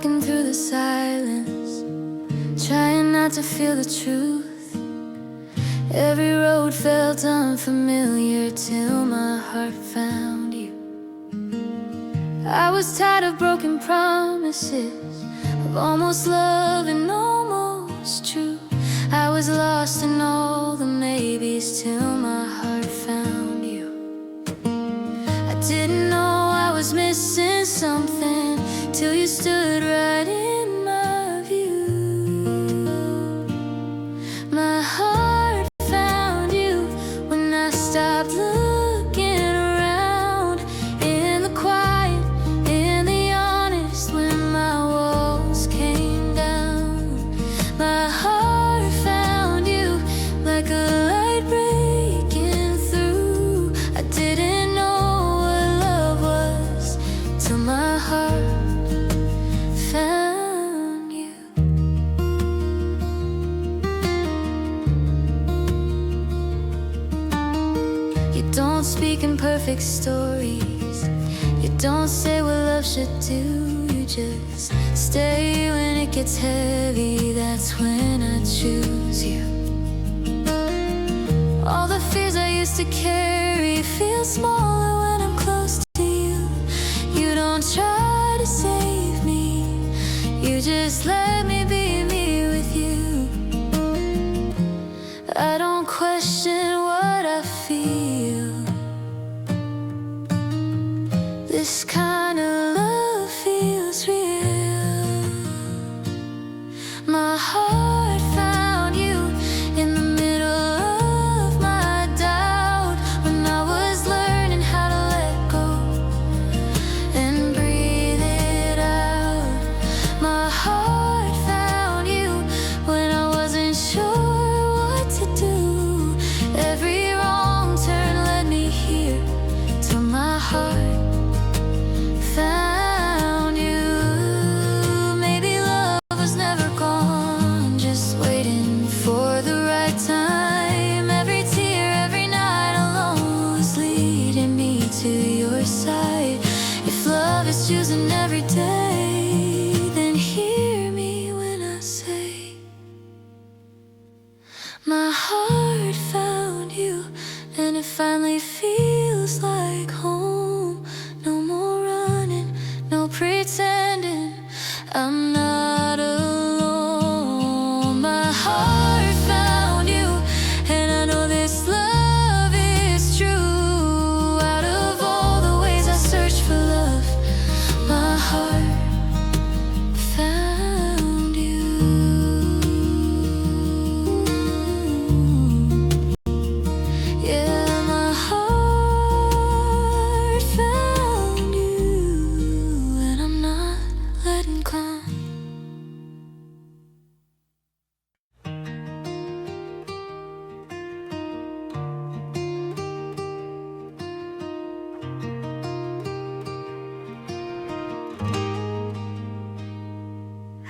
walking through the silence, trying not to feel the truth. Every road felt unfamiliar till my heart found you. I was tired of broken promises, of almost love and almost true. I was lost in all the maybes till my heart found you. I didn't know I was missing something till you stood right in my view. My heart found you when I stopped looking around. In the quiet, in the honest, when my walls came down. My heart found you like a light breaking through. I didn't know what love was till my heart found you. You don't speak in perfect stories, you don't say what love should do. You just stay when it gets heavy, that's when I choose you. All the fears I used to carry feel smaller when I'm close to you. You don't try to save me, you just let me be me with you. I don't question what I feel. This kind of love feels real. My heart found you in the middle of my doubt, when I was learning how to let go and breathe it out. My heart found you when I wasn't sure what to do. Every wrong turn led me here till my heart found you. Maybe love was never gone, just waiting for the right time. Every tear, every night alone was leading me to your side. If love is choosing every day, then hear me when I say my heart found you, and it finally feels like home. No more running, no pretending I'm not alone. My heart found you, and I know this love is true. Out of all the ways I searched for love, my heart found you. Yeah, my heart found you, and I'm not letting go.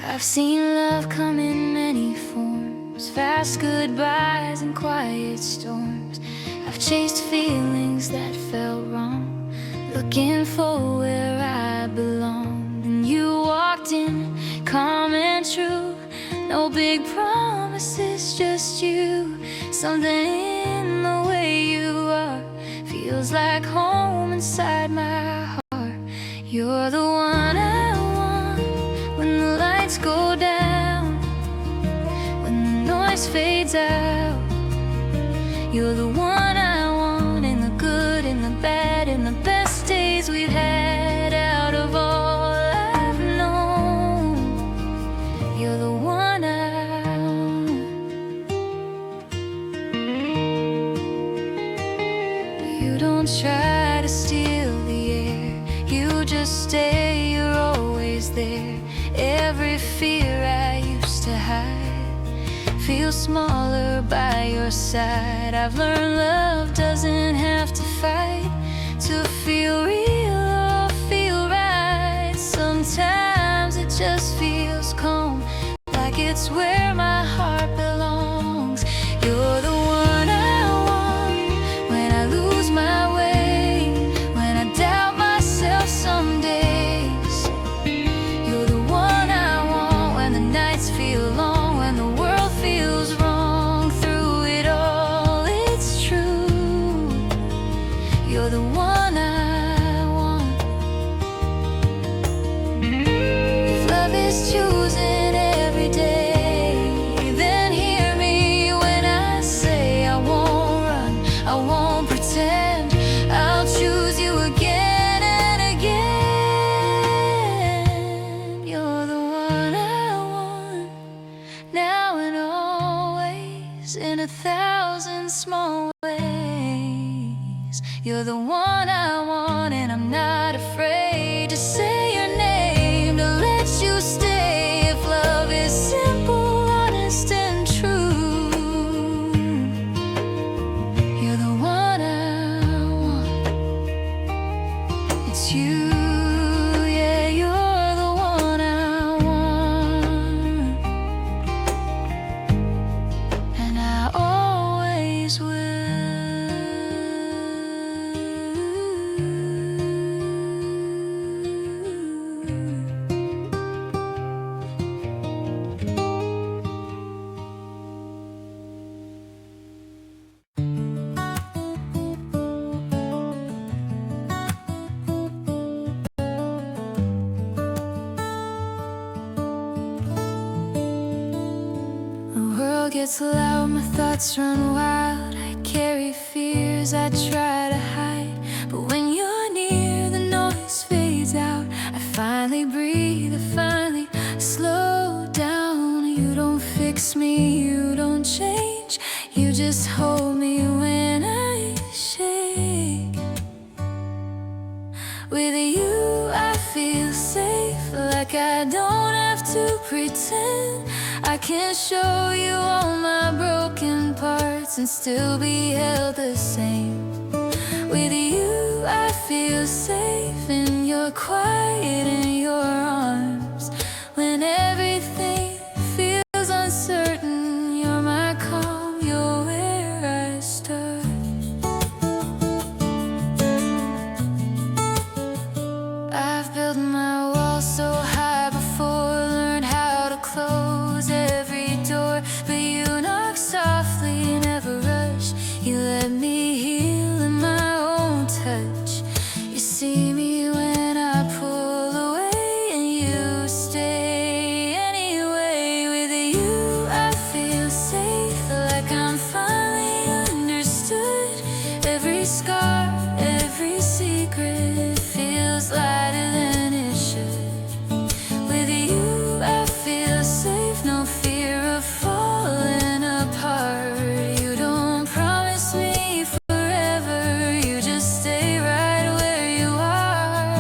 I've seen love come in many forms, fast goodbyes and quiet storms. I've chased feelings that felt wrong, looking for where I belong. And you walked in, calm and true. No big promises, just you. Something in the way you are feels like home inside my heart. You're the one I want when the lights go down, when the noise fades out. You're the one I want in the good, in the bad, in the best days we've had. Out of all I've known, you're the one I want. You don't try to steal the air, you just stay, you're always there. Every fear I used to hide feels smaller by your side. I've learned love doesn't have to fight to feel real or feel right. Sometimes it just feels calm, like it's where my heart belongs. You're the one I want when I lose my way, when I doubt myself some days. You're the one 1,000 small ways. You're the one I want, and I'm not afraid to say your name, to let you stay. If love is simple, honest, and true, you're the one I want. It's you. Gets loud, my thoughts run wild. I carry fears I try to hide, but when you're near, the noise fades out. I finally breathe, I finally slow down. You don't fix me, you don't change, you just hold me when I shake. With you I feel safe, like I don't have to pretend. I can show you all my broken parts and still be held the same. With you I feel safe, and you're quiet in your arms. When everything feels uncertain, you're my calm, you're where I start. I've built my walls so high before, learned how to close every door, but you knock softly, never rush. You let me heal in my own touch. You see me when I pull away, and you stay anyway. With you I feel safe, like I'm finally understood. Every scar, every secret feels lighter than it should. With you I feel safe, no fear of falling apart. You don't promise me forever, you just stay right where you are.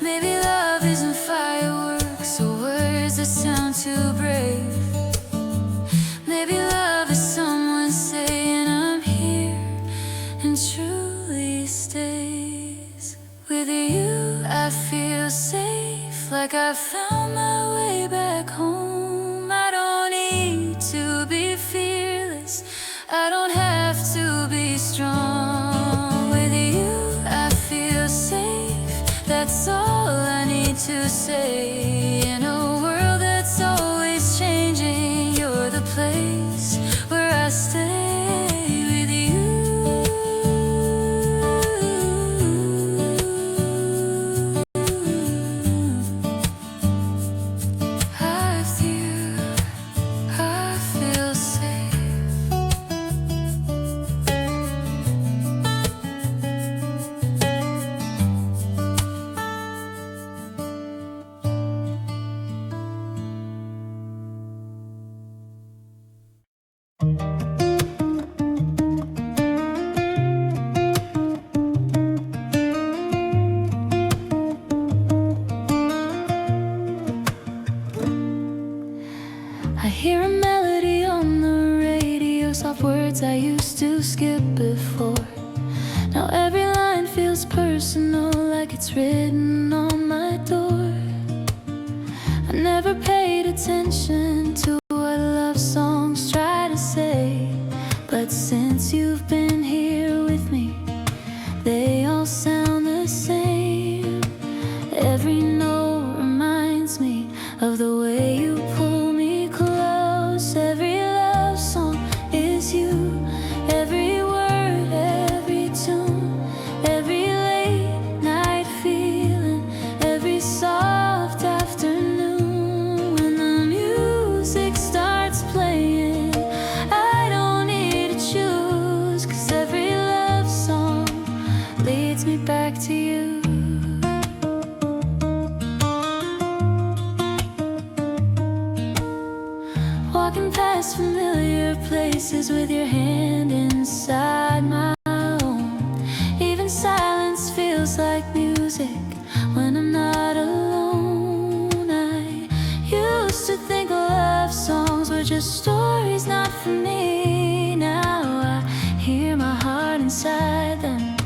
Maybe love isn't fireworks or words that sound too brave. Maybe love is someone saying I'm here and truly stays. With you I feel safe, like I found my way back home. I don't need to be fearless, I don't have to be strong. With you I feel safe, that's all I need to say. In a world that's always changing, you're the place where I stay. With you I feel safe. I hear a melody on the radio, soft words I used to skip before. Now every line feels personal, like it's written on my door. I never paid attention to what love songs try to say, but since you've been here with me, they all sound the same. Every note reminds me of the way you pull me close. Every love song is you. Every word, every tune, every late night feeling, every soft afternoon. When the music starts playing, I don't need to choose, 'cause every love song leads me back to you. Walking past familiar better places with your hand inside my own. Even silence feels like music when I'm not alone. I used to think love songs were just stories not for me. Now I hear my heart inside them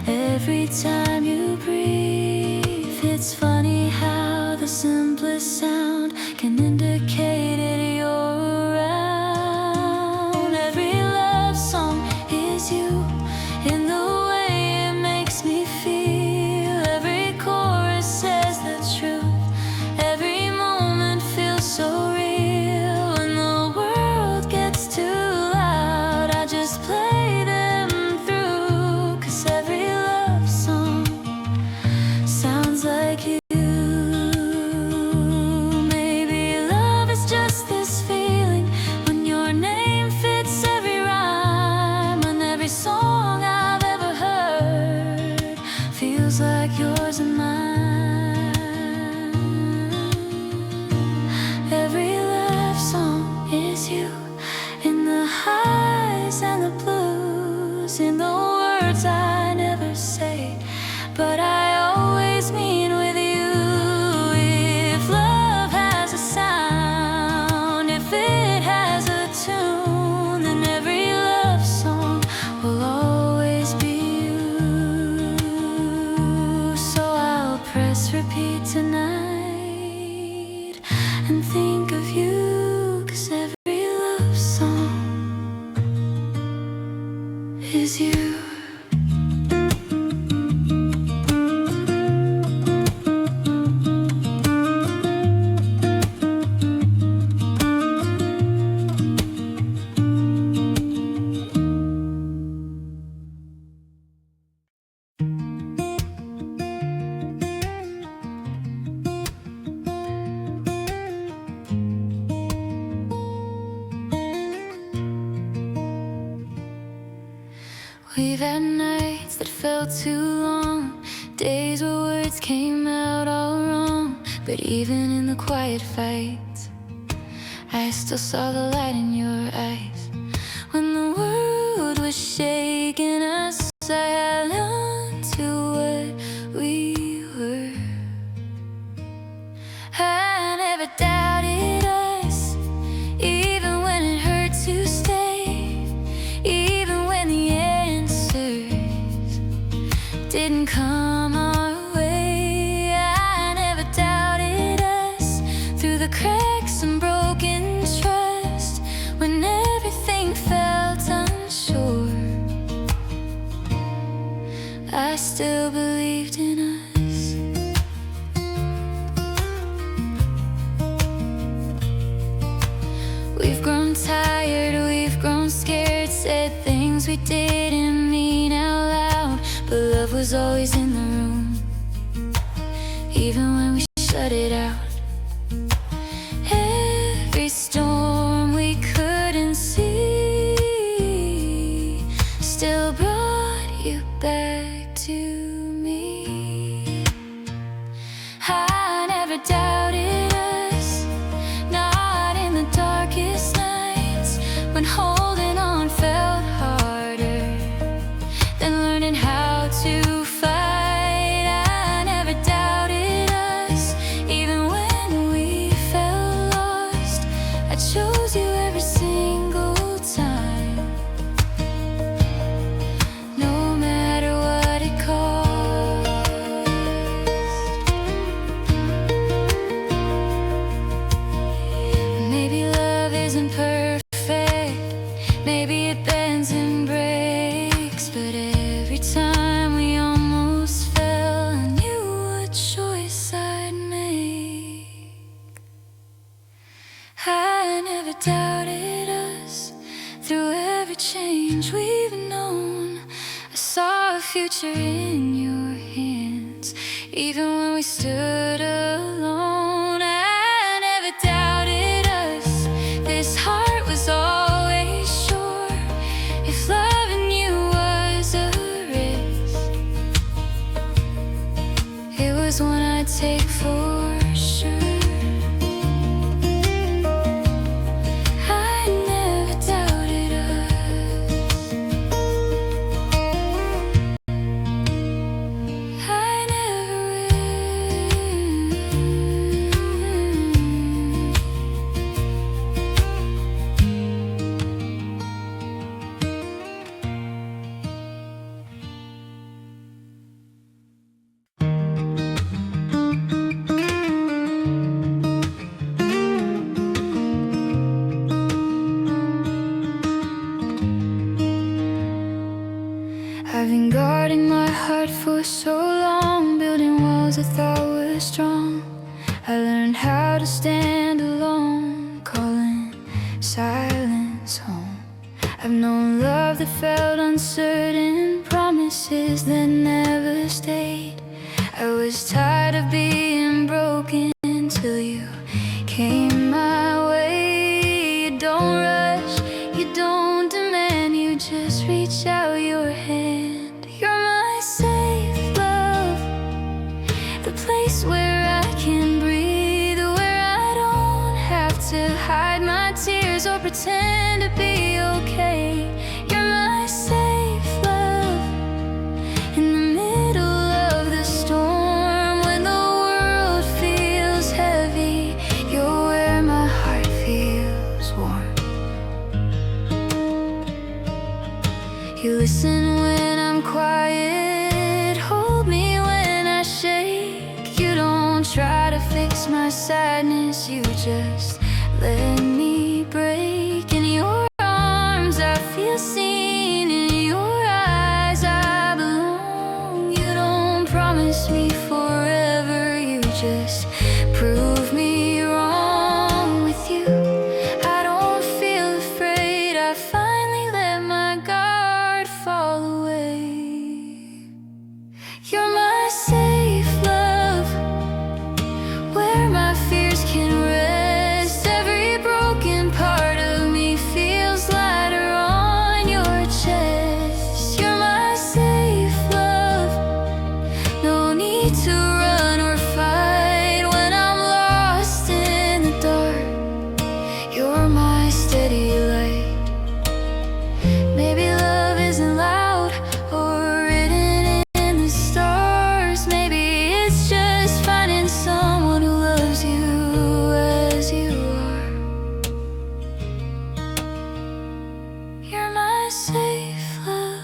every time you breathe. It's funny how the simplest sound can indicate it you're around. Every love song is you in the way it makes me feel. Every chorus says the truth. Every moment feels so real. When the world gets too loud, I just play them through. 'Cause every love song sounds like you. Just this feeling when your name fits every rhyme, when every song I've ever heard feels like yours and mine. Every love song is you in the highs and the blues, in the words I never say, but I always mean with you. If love has a sound, if it has a tune, then every love song will always be you. So I'll press repeat tonight and think of you, 'cause every love song is you. We've had nights that felt too long, days where words came out all wrong. But even in the quiet fights, I still saw the light in your eyes. When the world was shaking us, I held on to what we were. I never doubted us, even when it hurt to stay, even when the answers didn't come our way. I never doubted us through the cracks and broken trust, when everything felt unsure. I still believed in us. We've grown tired, we've grown scared, said things we didn't mean out loud, but love was always in the room, even when we shut it out. Every storm we couldn't see still brought you back to me. I never doubted us, not in the darkest nights, when holding on felt harder than learning how to fight. I never doubted us, even when we felt lost. I chose you every single time, no matter what it cost. Maybe love isn't perfect, maybe it bends and breaks, but every time we almost fell, I knew what choice I'd make. I never doubted us through every change we've known. I saw a future in your hands, even when we stood alone. I never doubted us, this heart was always sure. If loving you was a risk, it was one I'd take for sure. I never doubted stand alone, calling silence home. I've known love that felt uncertain, promises that never stayed. I was tired of being broken till you came my way. You don't rush, you don't demand, you just reach out your hand. You're my safe love, the place where I can breathe, where I don't have to hide my tears or pretend to be okay. You're my safe love, in the middle of the storm, when the world feels heavy, you're where my heart feels warm. You listen when I'm quiet, hold me when I shake. You don't try to fix my sadness, you just let me break. In your arms I feel seen, in your eyes I belong. You don't promise me forever, you just prove me wrong. With you I don't feel afraid, I finally let my guard fall away. You're my safe love, where my fears can rest. Every broken part of me feels lighter on your chest. You're my safe love, no need to run or fight when I'm lost in the dark. You're my steady light. Maybe love isn't loud or written in the stars. Maybe it's just finding someone who loves you as you are. You're my safe love,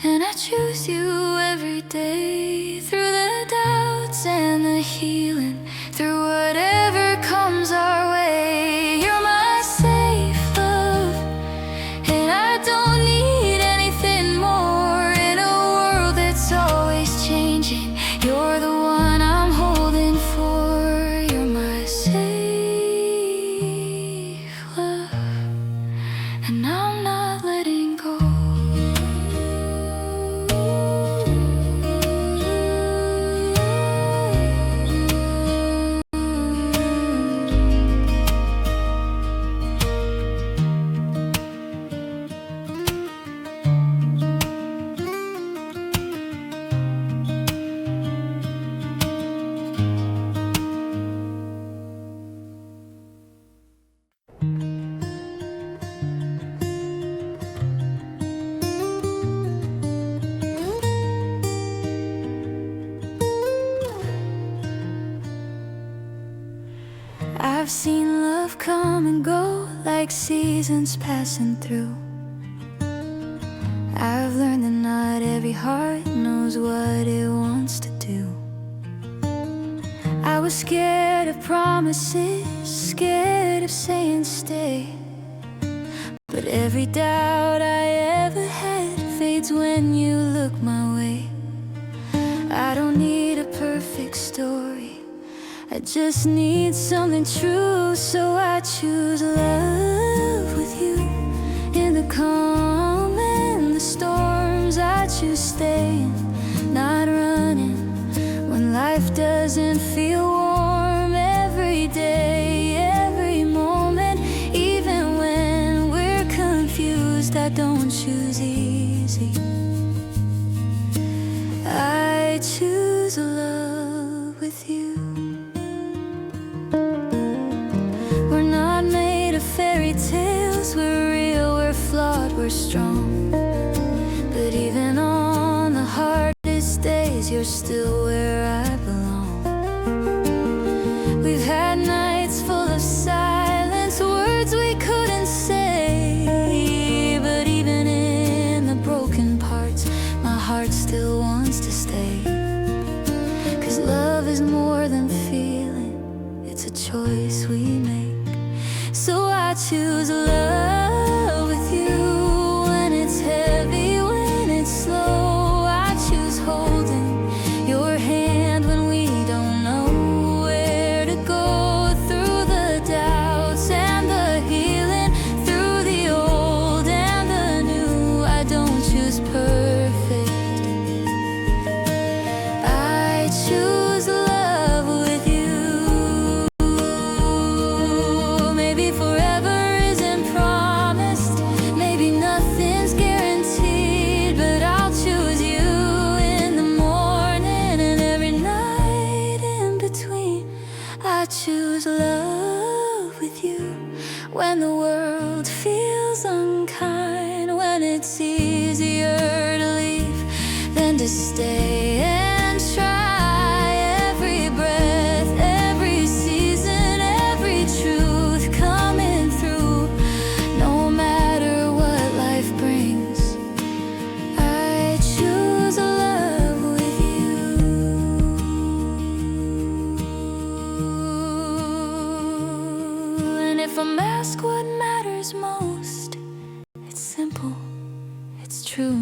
and I choose you every day, through the doubts and the healing, through whatever comes our way. You're my safe love, and I don't need anything more. In a world that's always changing, you're the one I'm holding for. You're my safe love, and I'm not letting go. I've seen love come and go like seasons passing through. I've learned that not every heart knows what it wants to do. I was scared of promises, scared of saying stay, but every doubt I ever had fades when you look my way. I don't need a perfect story, I just need something true. So I choose love with you, in the calm and the storms. I choose staying, not running, when life doesn't feel warm. Every day, every moment, even when we're confused, I don't choose easy. I choose love with you. We're not made of fairy tales, we're real, we're flawed, we're strong. But even on the hardest days, you're still where I belong. We've had nights full of silence, words we couldn't say. But even in the broken parts, my heart still wants to stay. 'Cause love is more than feeling, it's a choice we make. So I choose love with you, when it's heavy, when it's slow. I choose holding your hand when we don't know where to go. when the world feels unkind, when it's easier to leave than to stay and try. Every breath, every season, every truth coming through, no matter what life brings, I choose love with you. And if I'm asked what matters most, it's simple, it's true.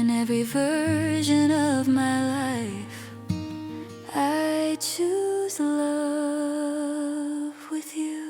In every version of my life, I choose love with you.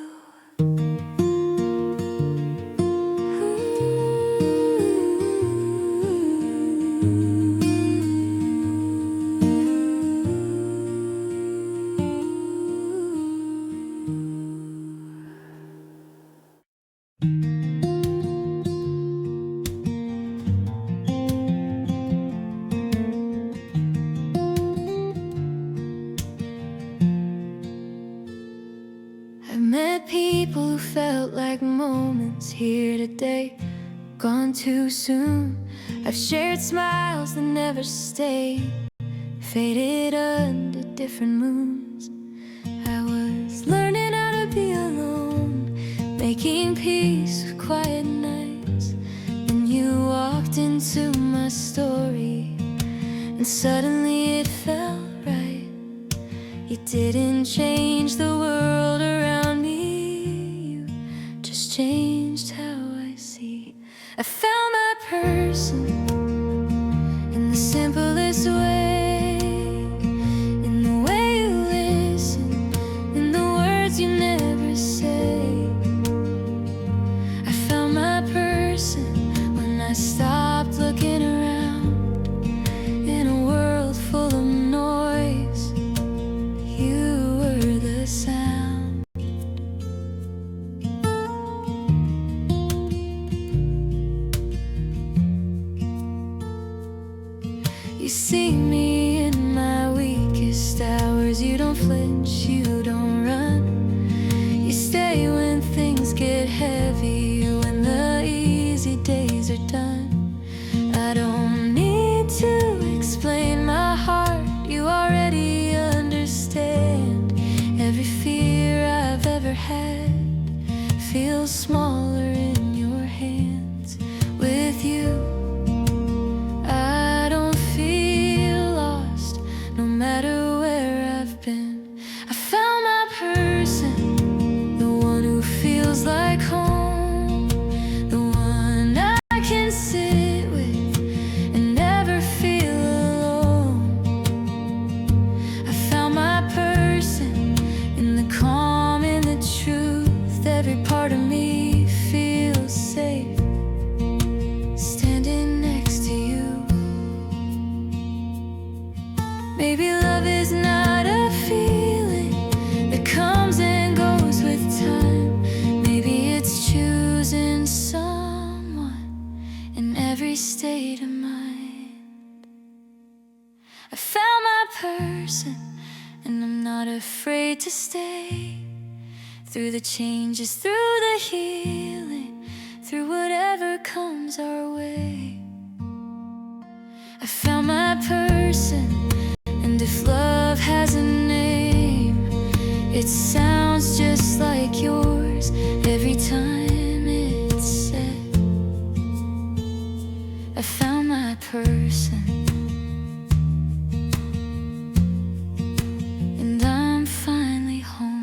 I've met people who felt like moments here today, gone too soon. I've shared smiles that never stayed, faded under different moons. I was learning how to be alone, making peace with quiet nights. And you walked into my story, and suddenly it felt right. You didn't change the world around me, you just changed how I see. I found my person in the simplest way, in the way you listen, in the words you never say. I found my person when I stopped looking around. In a world full of noise, you were the sound. You see me in my weakest hours. You don't flinch, you don't run. You stay when things get heavy, when the easy days are done. I don't need to explain my heart, you already understand. Every fear I've ever had feels smaller in your hands. With you, I don't feel lost, no matter where I've been. I found my person, the one who feels like home, the one I can sit with and never feel alone. I found my person in the calm, in the truth. Every part of me feels safe standing next to you. Maybe love is not a feeling that comes and goes with time. Maybe it's choosing someone in every state of mind. I found my person, and I'm not afraid to stay. Through the changes, through the healing, through whatever comes our way. I found my person, and if love has a name, it sounds just like yours every time it's said. I found my person, and I'm finally home.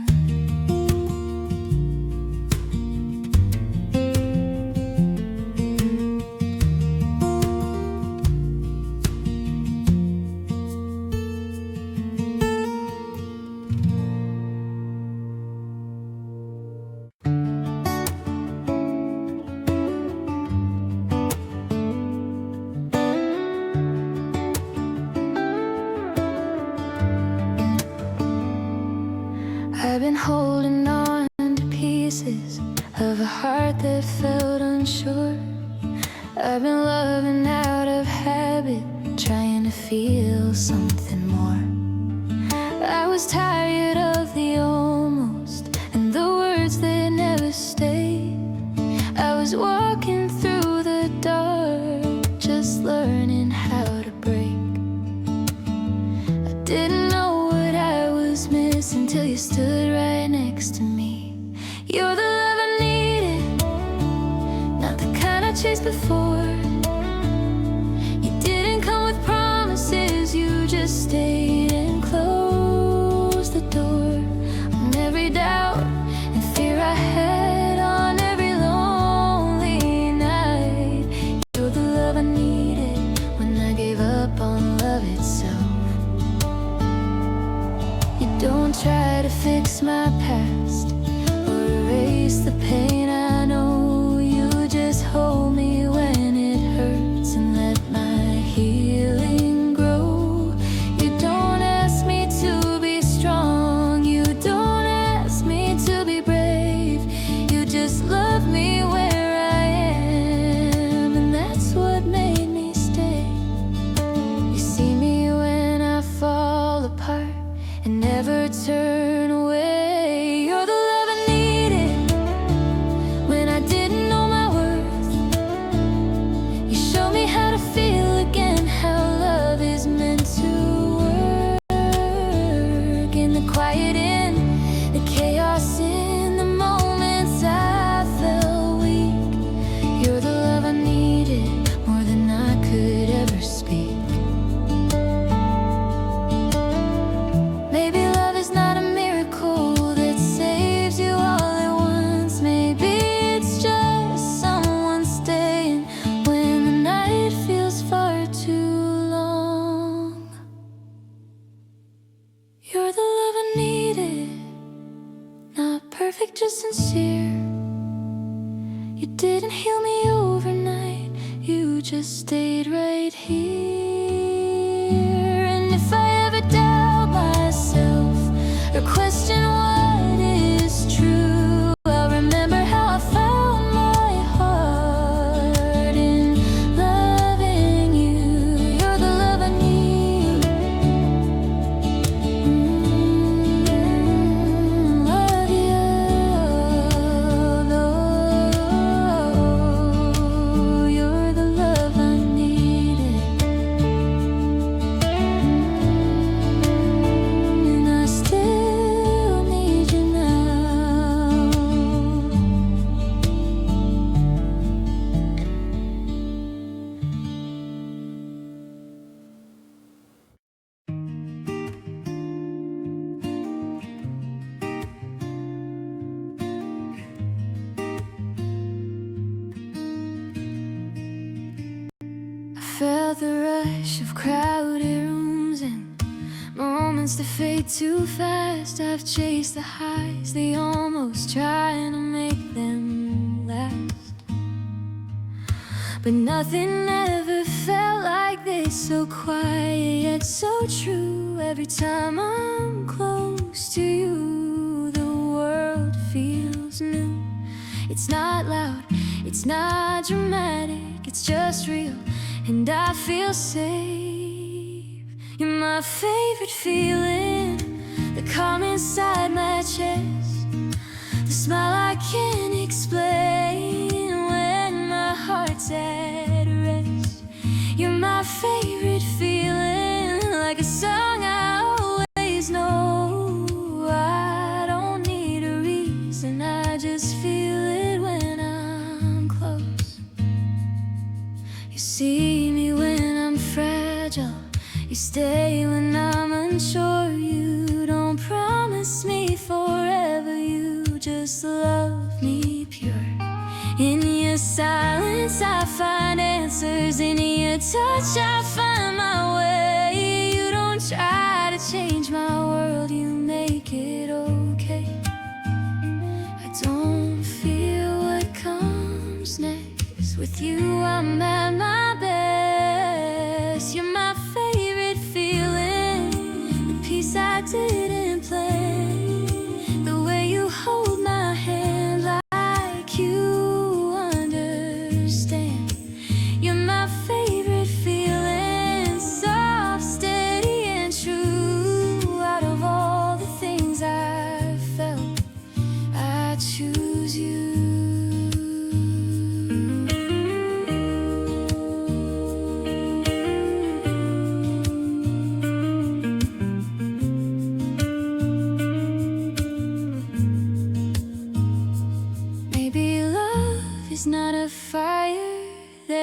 I've been holding on to pieces of a heart that felt unsure. I've been loving out of habit, trying to feel something more. I was tired of the almost and the words that never stayed. was walking through the dark, just learning how to break. I didn't know what I was missing till you stood right next to me. You're the love I needed, not the kind I chased before. You didn't come with promises, you just stayed and closed the door on every doubt and fear I had on every lonely night. You're the love I needed when I gave up on love itself. You don't try to fix my past or erase the pain I know. You just hold me when it hurts and let my healing grow. You don't ask me to be strong, you don't ask me to be brave. You just love me where I am, and that's what made me stay. You see me when I fall apart and never turn away. You're the love I needed when I didn't know my worth. You show me how to feel again, how love is meant to work. In the quiet, in the chaos, in the moments I felt weak. You're the love I needed more than I could ever speak. Maybe love is not a miracle that saves you all at once. Maybe it's just someone staying when the night feels far too long. You're the love I needed, not perfect, just sincere. You didn't heal me overnight, you just stayed right here. And if I ever doubt myself or question what is true, I'll remember how I found my heart in loving you. You're the love I need. Love you, Lord. You're the love I needed, and I still need you now. I felt the rush of crowded rooms and moments that fade too fast. I've chased the highs, they almost trying to make them last. But nothing ever felt like this, so quiet yet so true. Every time I'm close to you, the world feels new. It's not loud, it's not dramatic, it's just real, and I feel safe. You're my favorite feeling, the calm inside my chest, the smile I can't explain when my heart's at rest. You're my favorite feeling, like a song I always know. I don't need a reason, I just feel it when I'm close. You see me when I'm fragile, you stay when I'm unsure. You don't promise me forever, you just love me pure. In your silence I find answers, in your touch I find my way. You don't try to change my world, you make it okay. I don't fear what comes next, with you I'm at my best. You're my favorite feeling, the peace I didn't plan, the way you hold my hand like you understand. You're my favorite feeling, soft, steady and true. Out of all the things I've felt, I choose you.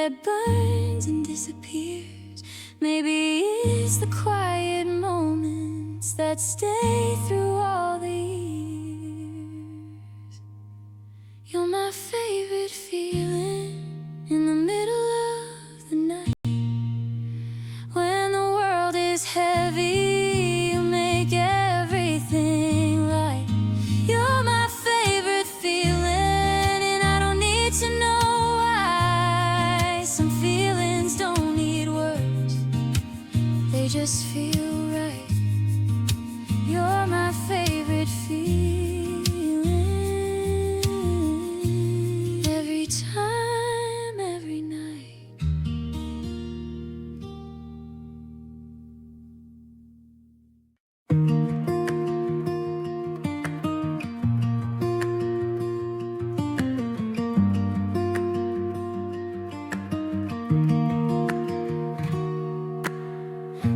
that burns and disappears. Maybe it's the quiet moments that stay through all the years. You're my favorite feeling in the middle of the night. When the world is heavy, you make everything light. You're my favorite feeling, and I don't need to know why. Some feelings don't need words, they just feel right. You're my favorite feeling, every time, every night.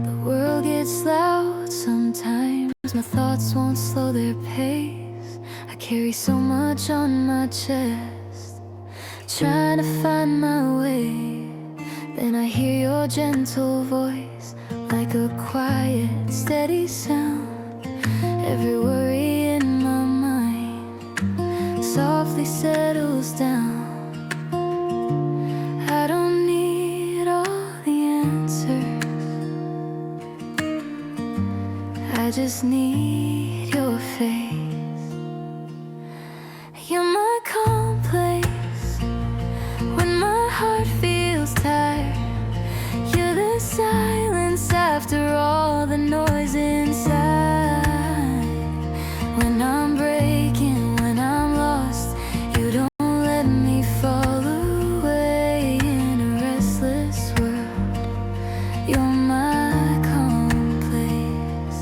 The world gets loud sometimes, my thoughts won't slow their pace. I carry so much on my chest, trying to find my way. Then I hear your gentle voice, like a quiet, steady sound. Every worry in my mind softly settles down. I don't need all the answers, I just need your face. You're my calm place when my heart feels tired. You're the silence after all the noise inside. When I'm breaking, when I'm lost, you don't let me fall away in a restless world. You're my calm place.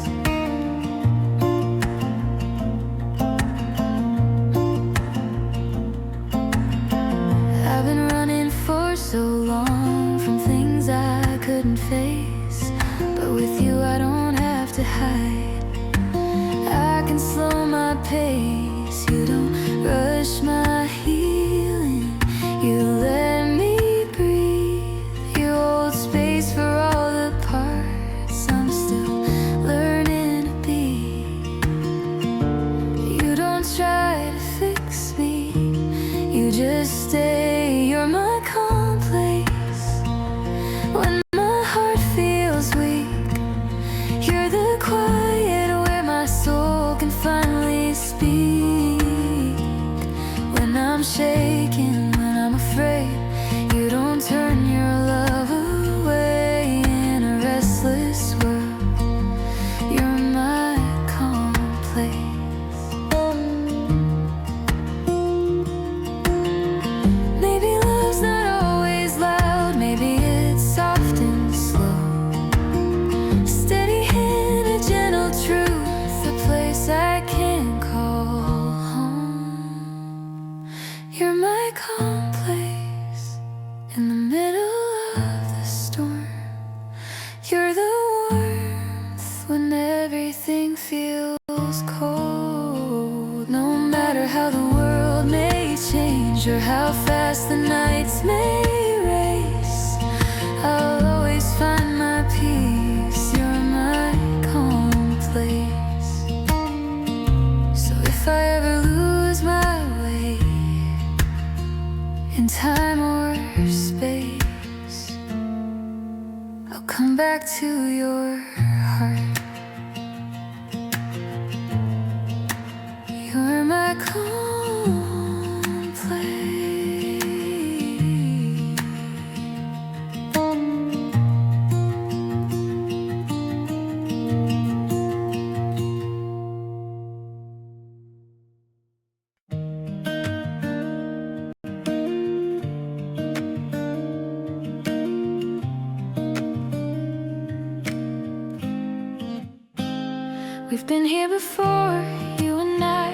I've been running for so long from things I couldn't face, but with you I don't have to hide. I can slow my pace, you don't rush my healing. You let me breathe, you hold space for all the parts I'm still learning to be. You don't try to fix me, you just stay. You're my calm place when my heart feels weak. You're the quiet where my soul can finally speak. When I'm shaking, when I'm afraid, you don't turn your love away in a restless world. You're my calm place. Maybe love's not always loud, maybe it's soft and slow, steady in a gentle truth, a place I can call home. You're my calm place in the middle of the storm. You're the warmth when everything feels cold. No matter how the world may change or how fast the nights may race, I'll always find my peace. You're my calm place. So if I ever lose my way in time or space, I'll come back to your heart. You're my calm place. We've been here before, you and I.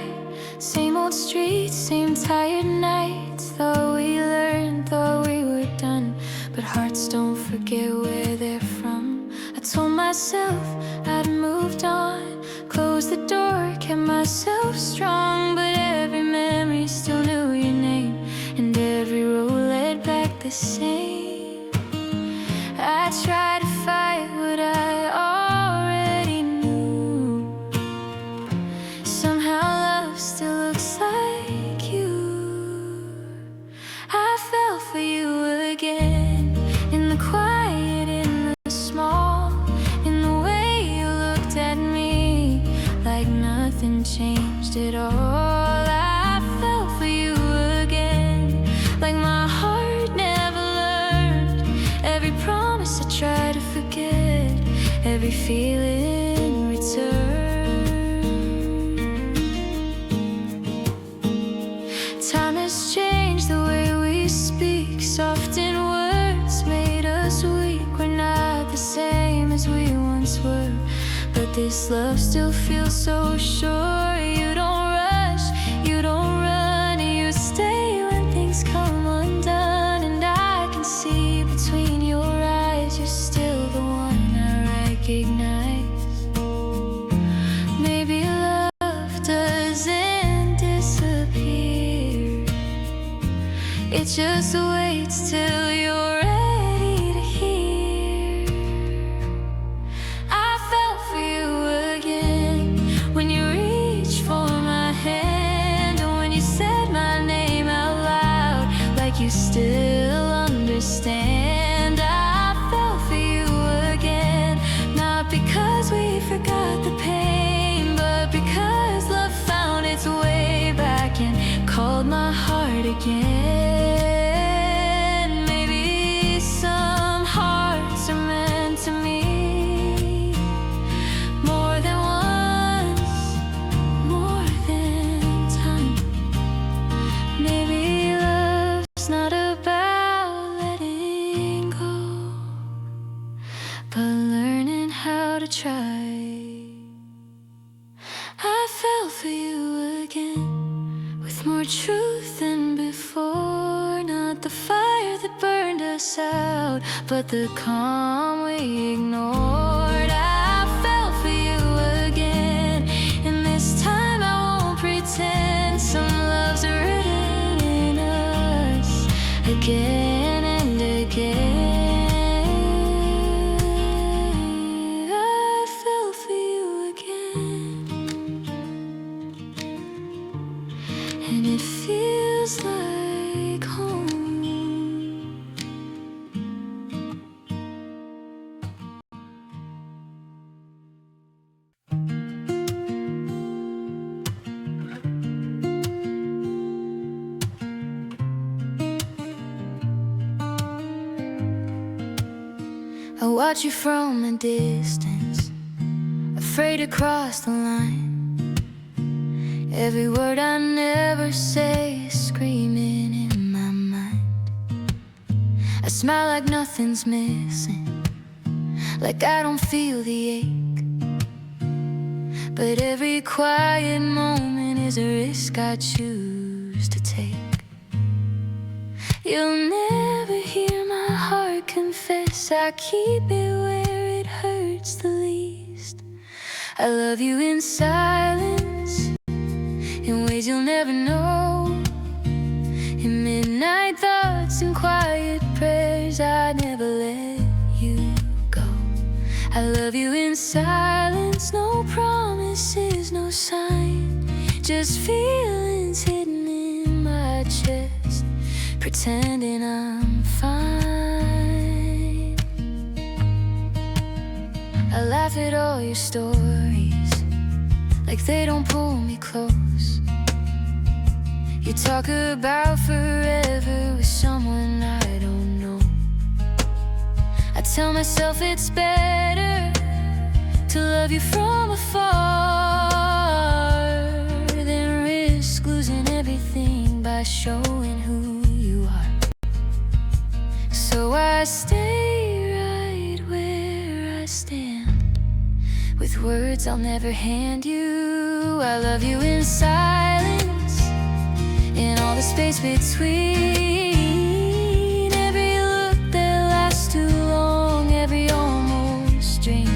Same old streets, same tired nights. Thought we learned, thought we were done, but hearts don't forget where they're from. I told myself I'd moved on, closed the door, kept myself strong, but every memory still knew your name, and every road led back the same. lost it all. I fell for you again, like my heart never learned. Every promise I try to forget, every feeling return. Time has changed the way we speak. Softened words made us weak. We're not the same as we once were, but this love still feels so sure. You don't rush, you don't run, you stay when things come undone. And I can see between your eyes, you're still the one I recognize. Maybe love doesn't disappear, it just waits till you're ready to hear. I fell for you again when you reached for my hand, and when you said my name out loud, like you still understand. I fell for you again, not because we forgot the pain, but because love found its way back and called my heart again. Maybe some hearts are meant to meet more than once, more than time. Maybe love's not about letting go, but learning how to try. I fell for you again, with more truth than before. Not the fire that burned us out, but the calm we ignored. I fell for you again, and this time I won't pretend. Some loves are written in us again and again. I fell for you again, and it feels like home. I watch you from a distance, afraid to cross the line. Every word I never say is screaming in my mind. I smile like nothing's missing, like I don't feel the ache, but every quiet moment is a risk I choose to take. You'll never hear my heart confess, I keep it where it hurts the least. I love you in silence, in ways you'll never know. In midnight thoughts and quiet prayers, I never let you go. I love you in silence, no promises, no sign, just feelings hidden in my chest, pretending I'm fine. I laugh at all your stories, like they don't pull me close. You talk about forever with someone I don't know. I tell myself it's better to love you from afar than risk losing everything by showing who you are. So I stay right where I stand, with words I'll never hand you. I love you in silence, in all the space between. Every look that lasts too long, every almost dream.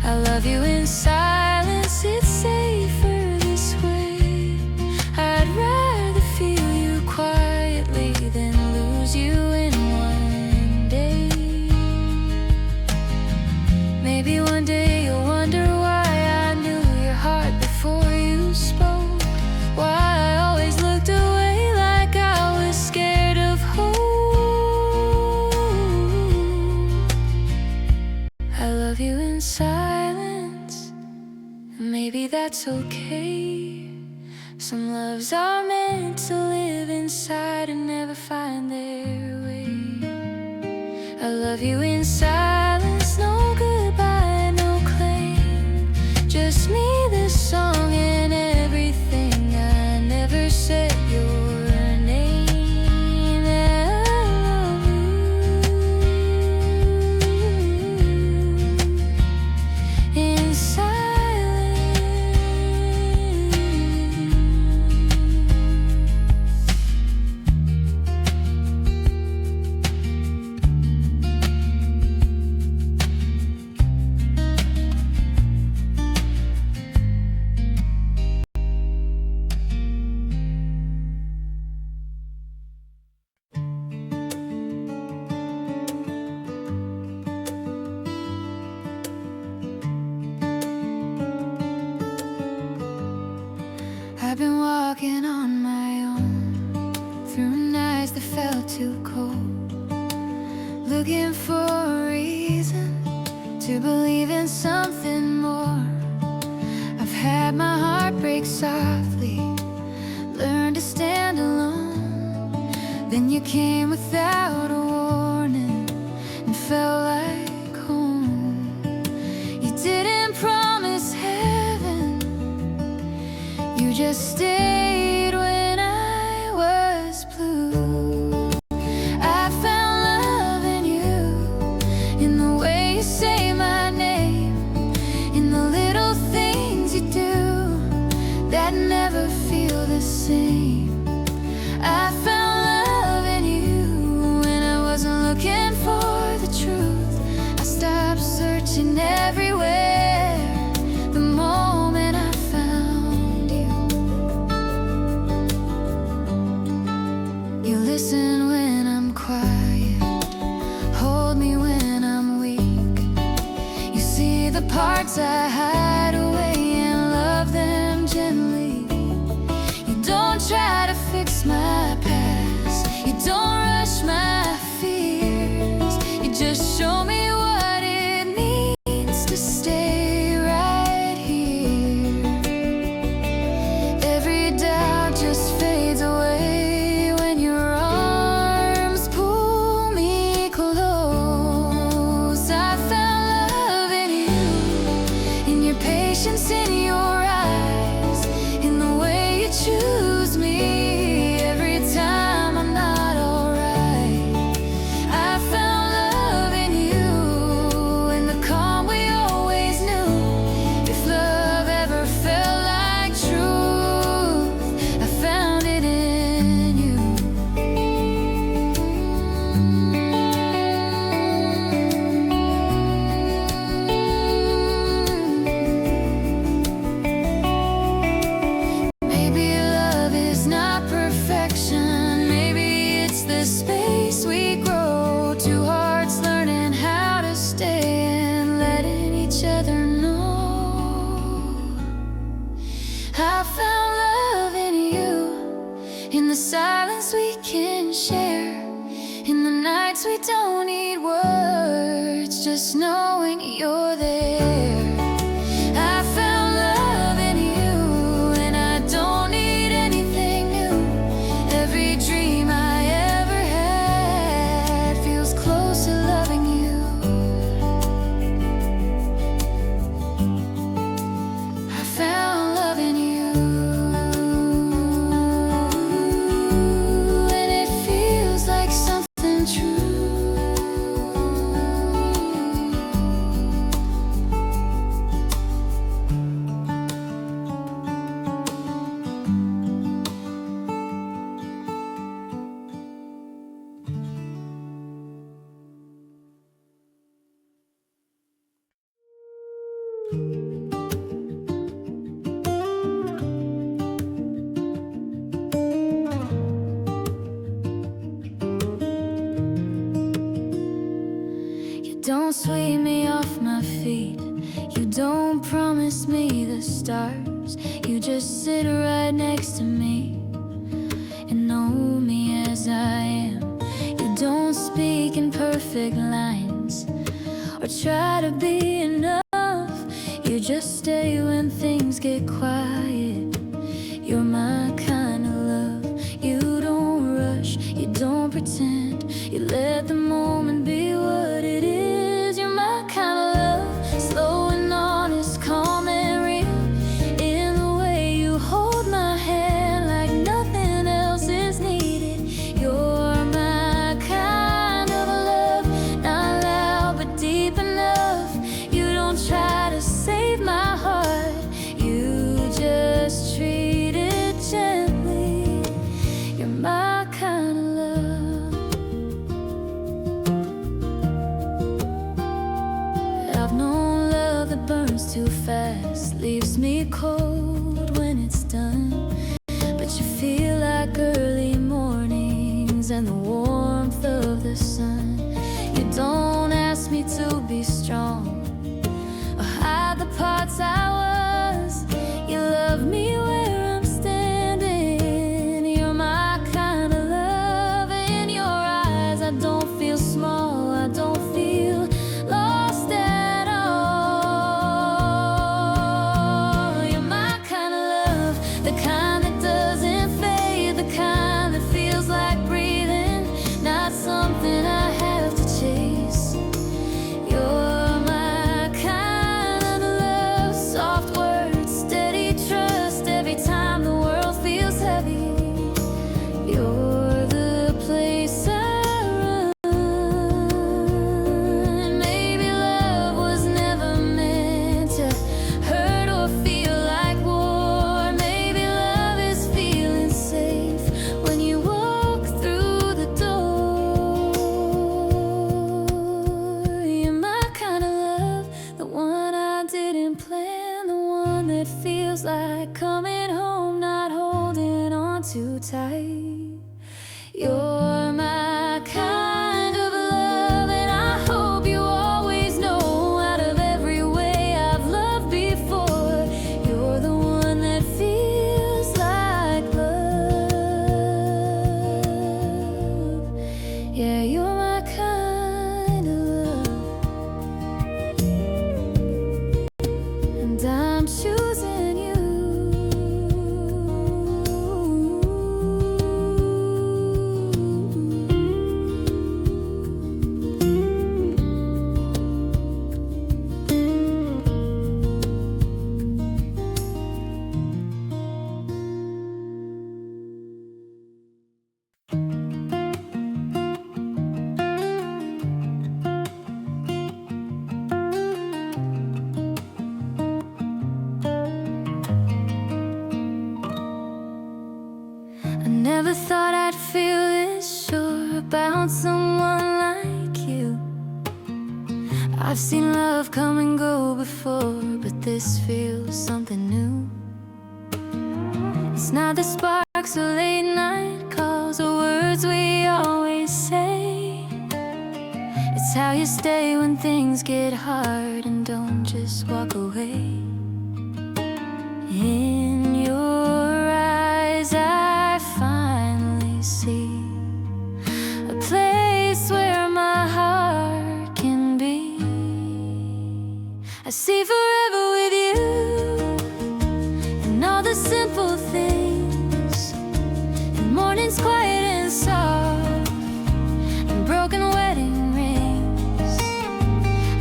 I love you in silence, it's safer this way. I'd rather feel you quietly than lose you in one day. Maybe one day you'll wonder why I knew your heart before you spoke, why I always looked away like I was scared of hope. I love you in silence, and maybe that's okay. Lovers are meant to live inside and never find their way. I love you in silence, no goodbye, no claim. Just me, this song, and everything. I never said your name. I love you in silence. I've been walking on my own through nights that felt too cold, looking for a reason to believe in something more. I've had my heart break softly, learned to stand alone. Then you came without a warning and felt like home. You didn't promise heaven, you just stayed when I was blue. I found love in you, in the way you say my name, in the little things you do that never feel the same. I found love in you when I wasn't looking for the truth. I stopped searching everywhere the moment I found you. You listen when I'm quiet, hold me when I'm weak. You see the parts I hide away and love them gently. You don't try to fix my past, you don't rush my fears. You just show me what it means to stay right here. Every doubt just fades away when your arms pull me close. I found love in you, in your patience, in your eyes, in the way you choose me every time I'm not alright. I found love in you, in the calm we always knew. If love ever felt like truth, I found it in you. Maybe love is not perfection, maybe it's the space we grow. Two hearts learning how to stay and letting each other know. I found love in you, in the silence we can share, in the nights we don't need words, just knowing you're there. I found love in you, and I don't need anything new. Every dream I ever had feels close to loving you. I found love in you, and it feels like something true. You don't sweep me off my feet, you don't promise me the stars. You just sit right next to me and know me as I am. You don't speak in perfect lines or try to be enough. You just stay when things get quiet. You're my kind let the moment be what it is. You're my kind of love, slow and honest, calm and real. In the way you hold my hand like nothing else is needed. You're my kind of love, not loud but deep enough. You don't try to save my heart, you just treat it gently. You're my kind of love. I've known love that burns too fast, leaves me cold when it's done. But you feel like early mornings and the warmth of the sun. You don't ask me to be strong or hide the parts I was. You love me where I'm standing. You're my kind of love. In your eyes I don't feel small, I don't feel lost at all. You're my kind of love, the kind that doesn't fade, the kind that feels like breathing, not something I have to chase. You're my kind of love, soft words, steady trust, every time the world feels heavy. You're the place I run. Maybe love was never meant to hurt or feel like war. Maybe love is feeling safe when you walk through the door. You're my kind of love, the one I didn't plan, the one that feels like coming home, not holding on too tight. You're my kind of love, and I hope you always know, out of every way I've loved before, you're the one that feels like love. Yeah, you're my kind of love, and I'm choosing you. I never thought I'd feel this sure about someone like you. I've seen love come and go before, but this feels something new. It's not the sparks or late night calls or words we always say. It's how you stay when things get hard and don't just walk away. In your eyes I finally see a place where my heart can be. I see forever with you, and all the simple things, and mornings quiet and soft, and broken wedding rings.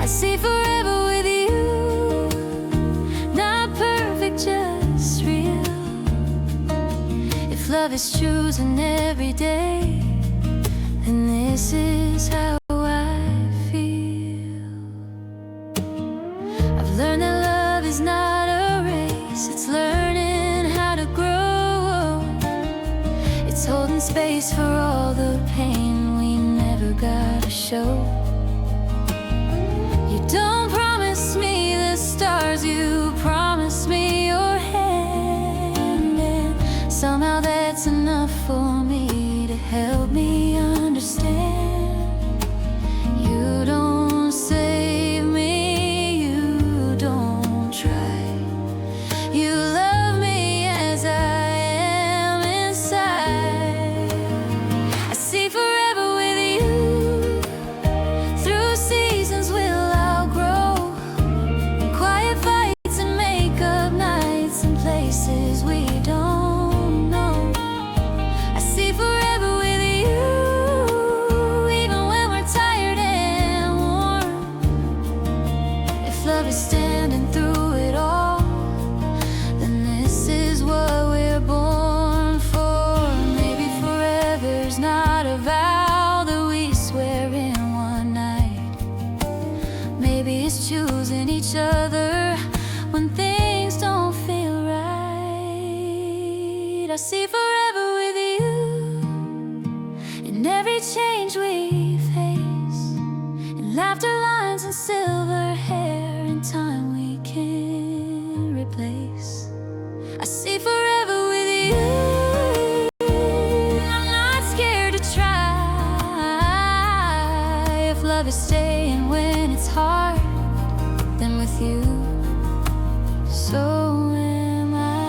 I see forever with you, not perfect, just real. If love is chosen every day, then this is how I feel. I've learned that love is not a race, it's learning how to grow. It's holding space for all the pain we never got to show. You don't promise me the stars, you promise me your hand, and somehow that's enough for me to help me understand. You don't save me, you don't try. You love me as I am inside. I see forever with you, through seasons we'll outgrow, quiet fights and make-up nights and places we don't know. I see forever with you, see forever with you in every change we face, in laughter lines and silver hair, in time we can't replace. I see forever with you. I'm not scared to try. If love is staying when it's hard, then with you, so am I.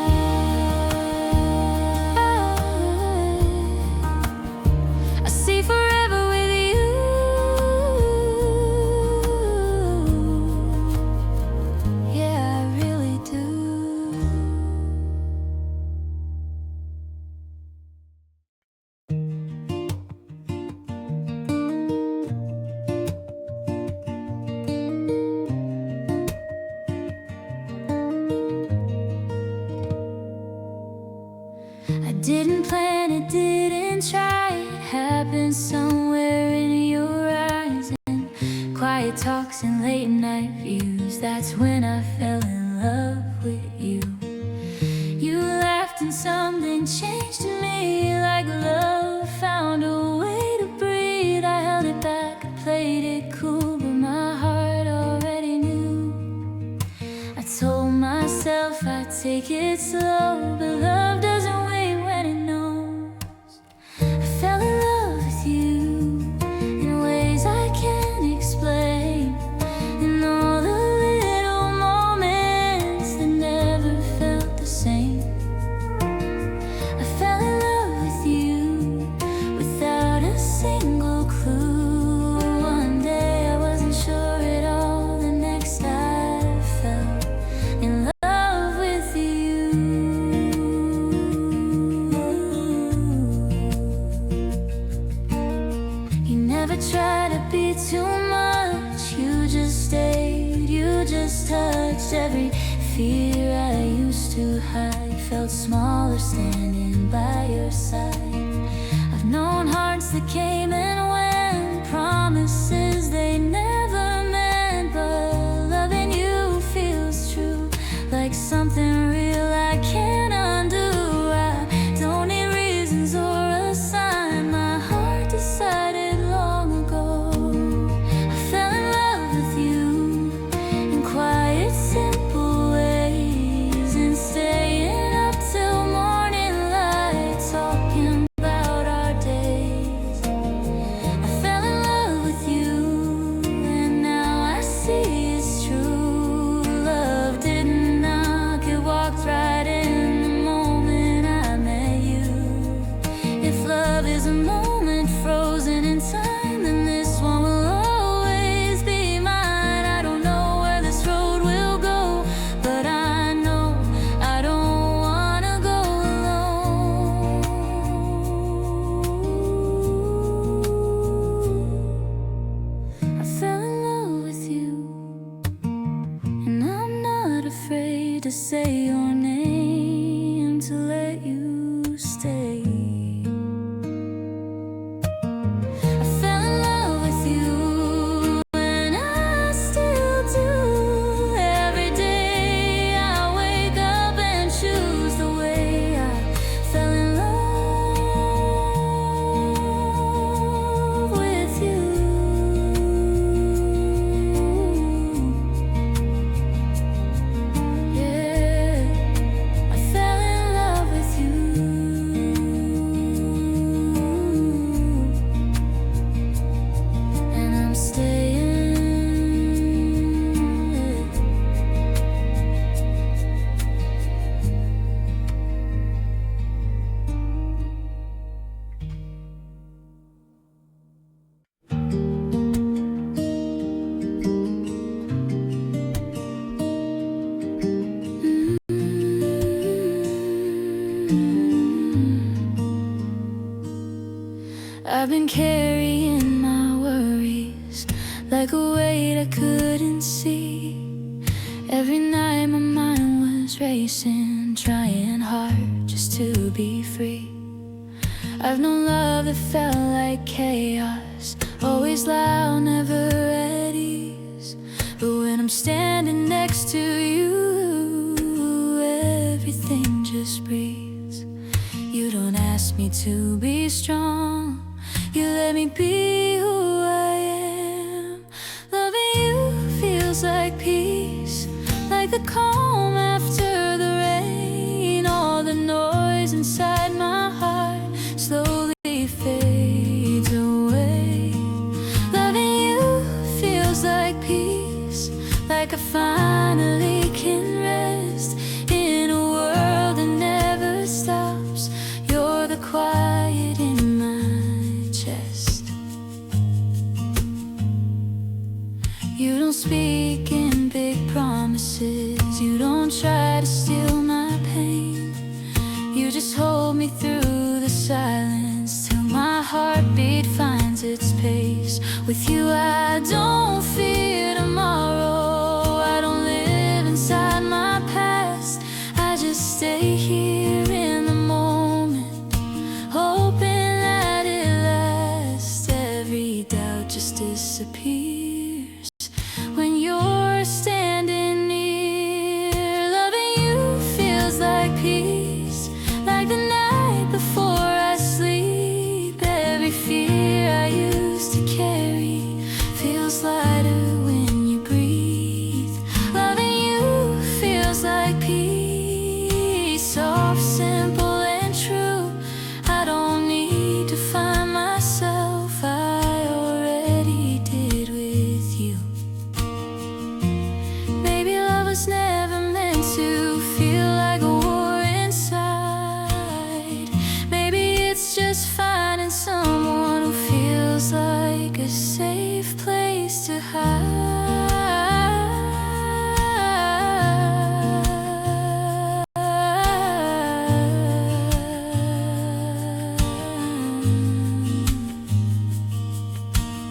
I see forever with you. Yeah, I really do. I didn't plan it, didn't try. It happened somewhere in your eyes, and quiet talks and late night views. That's when I fell in love with you. You laughed and something changed in me, like love found a way to breathe. I held it back, I played it cool, but my heart already knew. I told myself I'd take it slow, but love doesn't wait when it knows. I fell in love with you in ways I can't explain, in all the little moments that never felt the same. I fell in love with you without a single clue. One day I wasn't sure at all, the next I fell in love with you. You never tried to be too much, you just stayed, you just touched. Every fear I used to hide felt smaller standing by your side. I've known hearts that came and went, promises they never meant, but loving you feels true, like something real I can't undo. I don't need reasons or a sign, my heart decided long ago. I fell in love with you in quiet, simple ways, and staying up till morning light, talking about our days. I fell in love with you, and now I see it's true. Love didn't knock, it walked right in the moment I met you. If love is a moment frozen in time, then this one will always be mine. I don't know where this road will go, but I know I don't wanna go alone. I fell in love with you, and I'm not afraid to say your name, to let you stay. I fell in love with you, and I still do. Every day I wake up and choose the way I fell in love with you. Yeah, I fell in love with you. And I'm staying. I've been carrying my worries like a weight I couldn't see. Every night my mind was racing, trying hard just to be free. I've known love that felt like chaos, always loud, never at ease. But when I'm standing next to you, everything just breathes. asked me to be strong. You let me be who I am. Loving you feels like peace, like the calm after the rain. All the noise inside my heart slowly fades away. Loving you feels like peace, like I finally can rest in a world that never stops. You're the quiet in my chest. You don't speak in big promises, you don't try to steal my pain. You just hold me through the silence till my heartbeat finds its pace. With you I don't fear tomorrow, I don't live inside my past. I just stay here in the moment, hoping that it lasts. Every doubt just disappears when you're standing near. Loving you feels like peace, like the night before I sleep. Every fear I used to carry feels lighter when you breathe. Loving you feels like peace, soft, simple and true. I don't need to find myself, I already did with you. Maybe love was never meant to feel like a war inside. Maybe it's just finding someone who feels like a safe place to hide.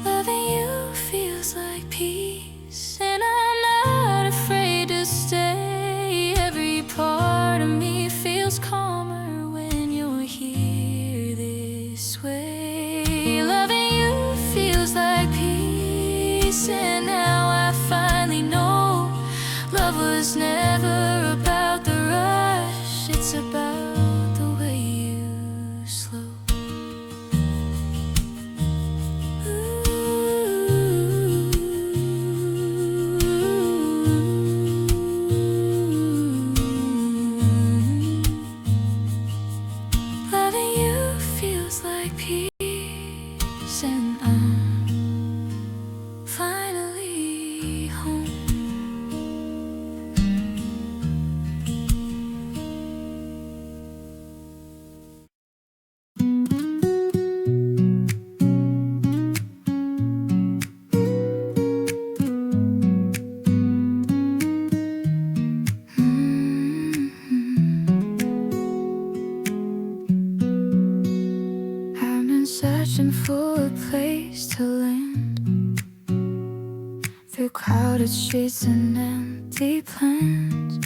Loving you feels like peace, and I'm not afraid to stay. Every part of me feels calmer when you're here this way. Loving you feels like peace, and now I finally know love was never about the rush, it's about the way you slow. Loving you feels like peace, and I'm finally home. I've been searching for a place to land, through crowded streets and empty plans.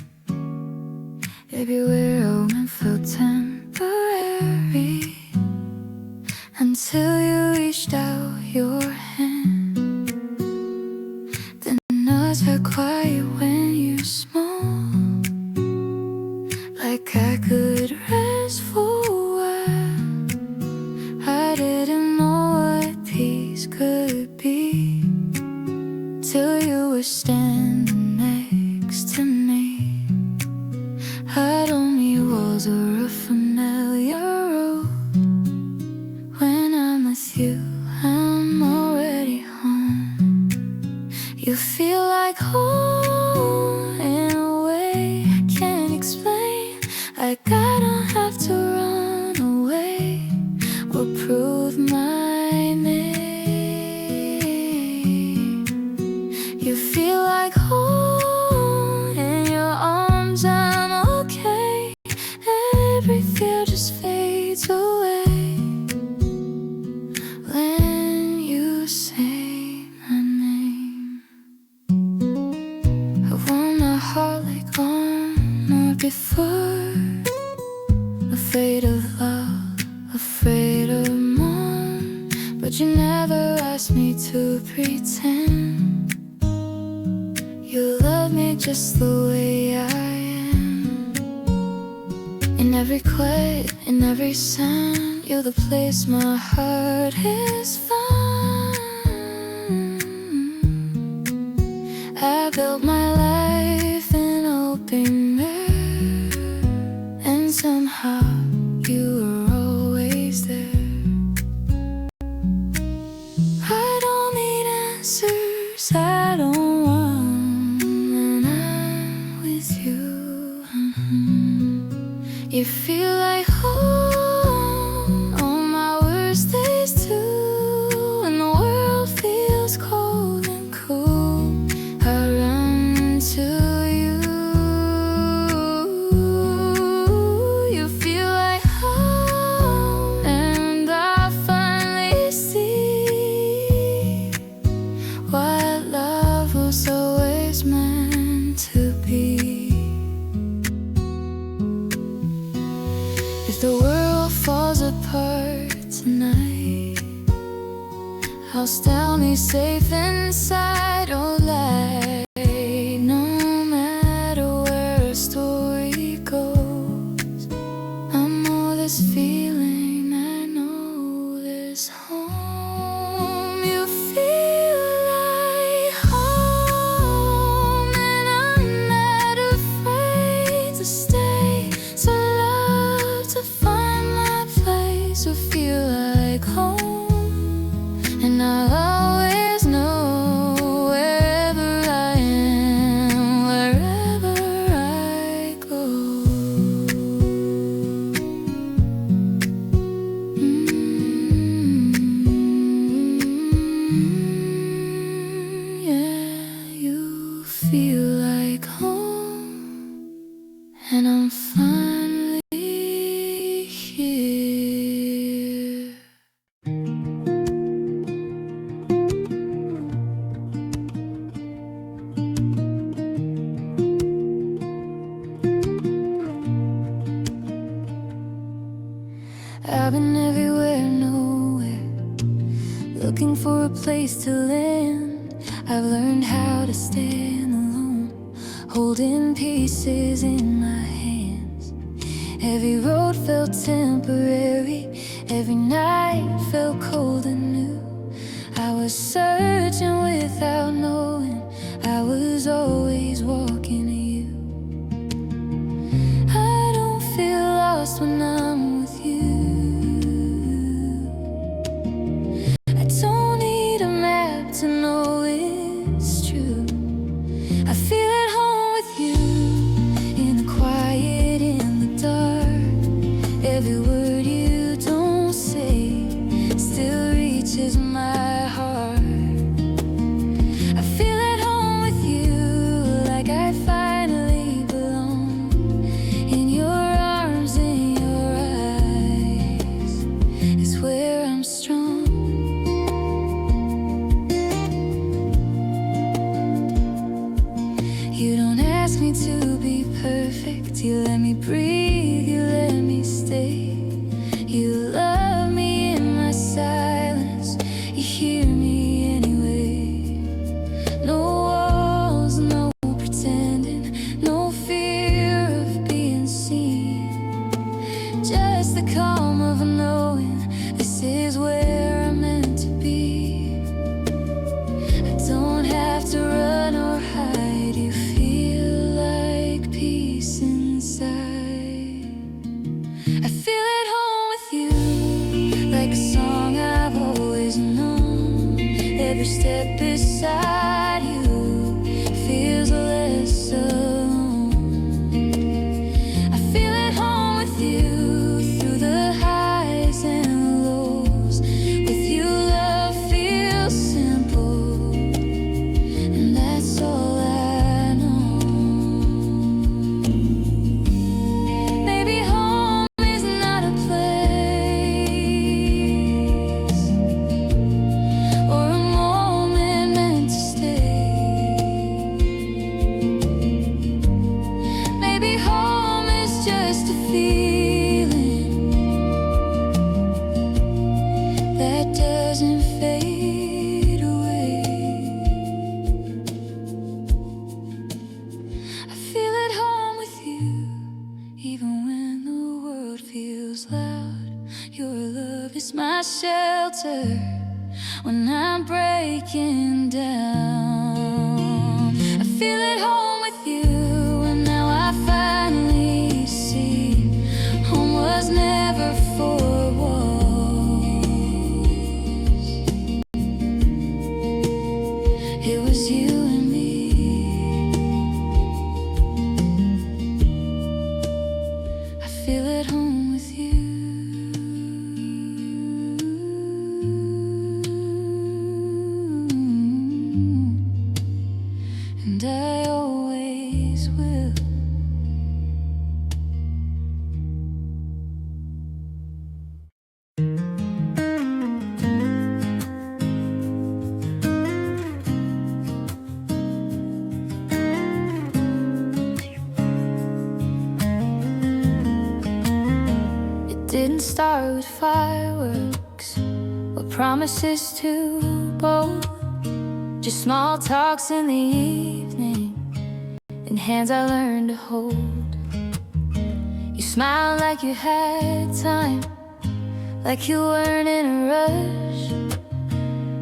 Everywhere I went felt temporary, until you reached out your hand. The notes are quiet when you're small, like I could rest for a while. I didn't know what peace could be till you were standing next to me. I don't need walls or a familiar road. When I'm with you, I'm already home. You feel like home in a way I can't explain. Like I don't have to run away or prove my name. You feel like home in your arms, I'm okay. Every fear just fades away when you say my name. I want my heart like armor before, afraid of love, afraid of more. But you never asked me to pretend. You love me just the way I am. You every quiet, in every sound, you're the place my heart is found. I built my life in open air, and somehow you were always there. I don't need answers, I don't want, when I'm with you. You feel like home on my worst days too. When the world feels cold and cool, I run to you. You feel like home, and I finally see what love was always meant to be. If the world falls apart tonight, I'll stand me safe inside, oh light. No matter where a story goes, I know this feeling, I know this home. You feel like home, and I'm not afraid to stay. So to find my place will feel like home, and I'll always know wherever I am, wherever I go. Yeah, you feel like home, and I'm finally here. I've been everywhere, nowhere, looking for a place to land. I've learned how to stand alone, holding pieces in my hands. Every road felt temporary, every night felt cold and new. I was searching without knowing, I was always walking to you. I don't feel lost when I'm with you. I don't need a map to know it's true. I feel at home with you, in the quiet, in the dark. Every word you don't say still reaches my heart. I feel at home with you, like I finally belong. In your arms, in your eyes is where I'm strong. You don't ask me to be perfect, you let me breathe, you let me stay. You love me in my silence, you hear me anyway. No walls, no pretending, no fear of being seen. Just the calm of knowing this is where I'm meant to be. I don't have to run or hide, you feel like peace inside. I feel at home with you, like a song I've always known. Every step beside you feels less alone. I feel at home with you, through the highs and lows. With you love feels simple, and that's all I know. Maybe home is not a place or a moment meant to stay. is my shelter when I'm breaking down. I feel at home with you, and now I finally see home was never four walls. It was you and me. I feel at home with you. And I always will. It didn't start with fireworks or promises too bold. Just small talks in the evening and hands I learned to hold. You smiled like you had time, like you weren't in a rush.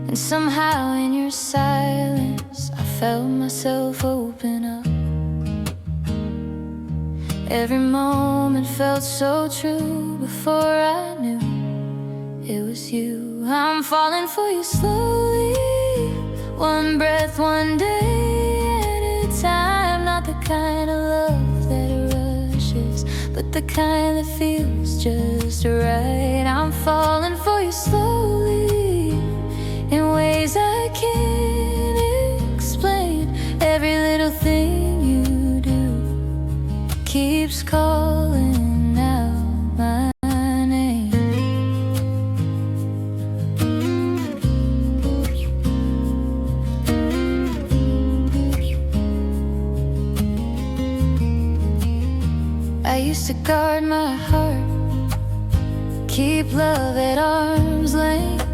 And somehow in your silence I felt myself open up. Every moment felt so true before I knew it was you. I'm falling for you slowly, one breath, one day at a time. Not the kind of love that rushes, but the kind that feels just right. I'm falling for you slowly, in ways I can't explain. Every little thing you do keeps calling out my name. I used to guard my heart, keep love at arm's length,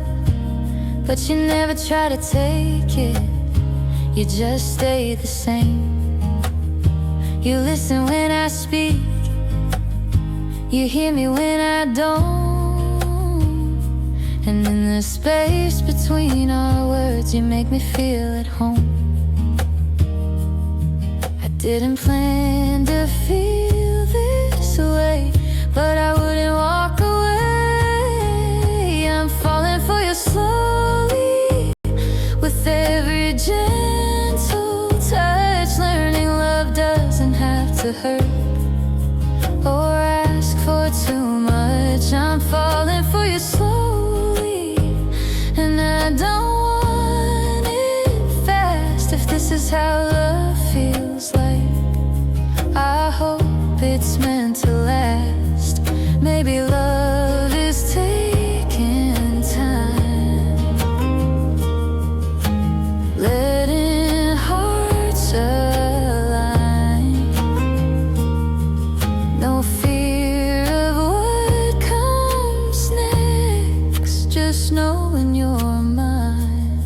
but you never try to take it, you just stay the same. You listen when I speak, you hear me when I don't. And in the space between our words, you make me feel at home. I didn't plan to feel this way, but I wouldn't walk away. I'm falling for you slowly, with every gentle touch, learning love doesn't have to hurt or ask for too much. I'm falling for you slowly, and I don't want it fast. If this is how love feels like, I hope it's meant to last. Maybe love is taking time, letting hearts align. No fear of what comes next, just knowing you're mine.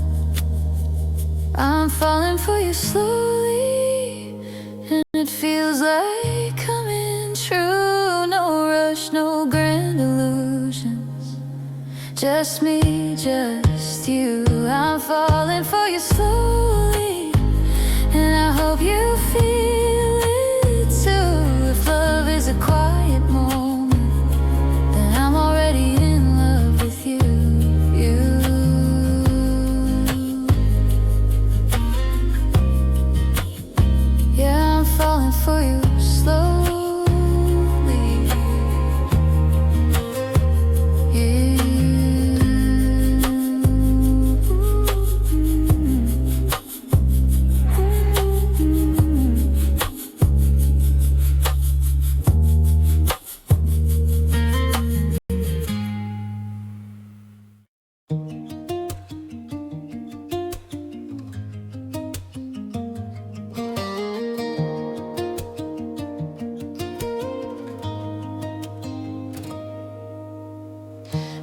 I'm falling for you slowly, and it feels like coming true. No rush, no grand illusions, just me, just you. I'm falling for you slowly, and I hope you feel it too. If love is a quiet moment, then I'm already in love with you. Yeah, I'm falling for you slowly.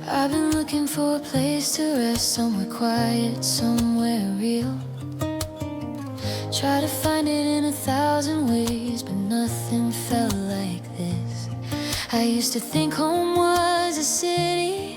I've been looking for a place to rest, somewhere quiet, somewhere real. Try to find it in 1,000 ways, but nothing felt like this. I used to think home was a city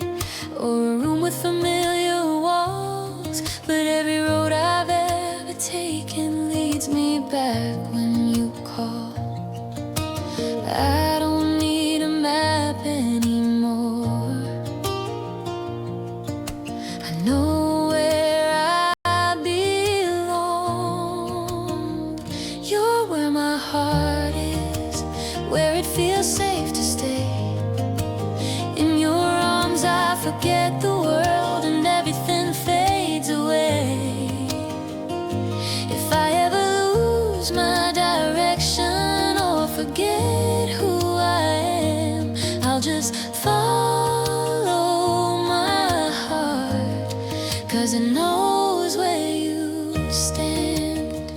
forget the world and everything fades away. If I ever lose my direction or forget who I am, I'll just follow my heart, 'cause it knows where you stand.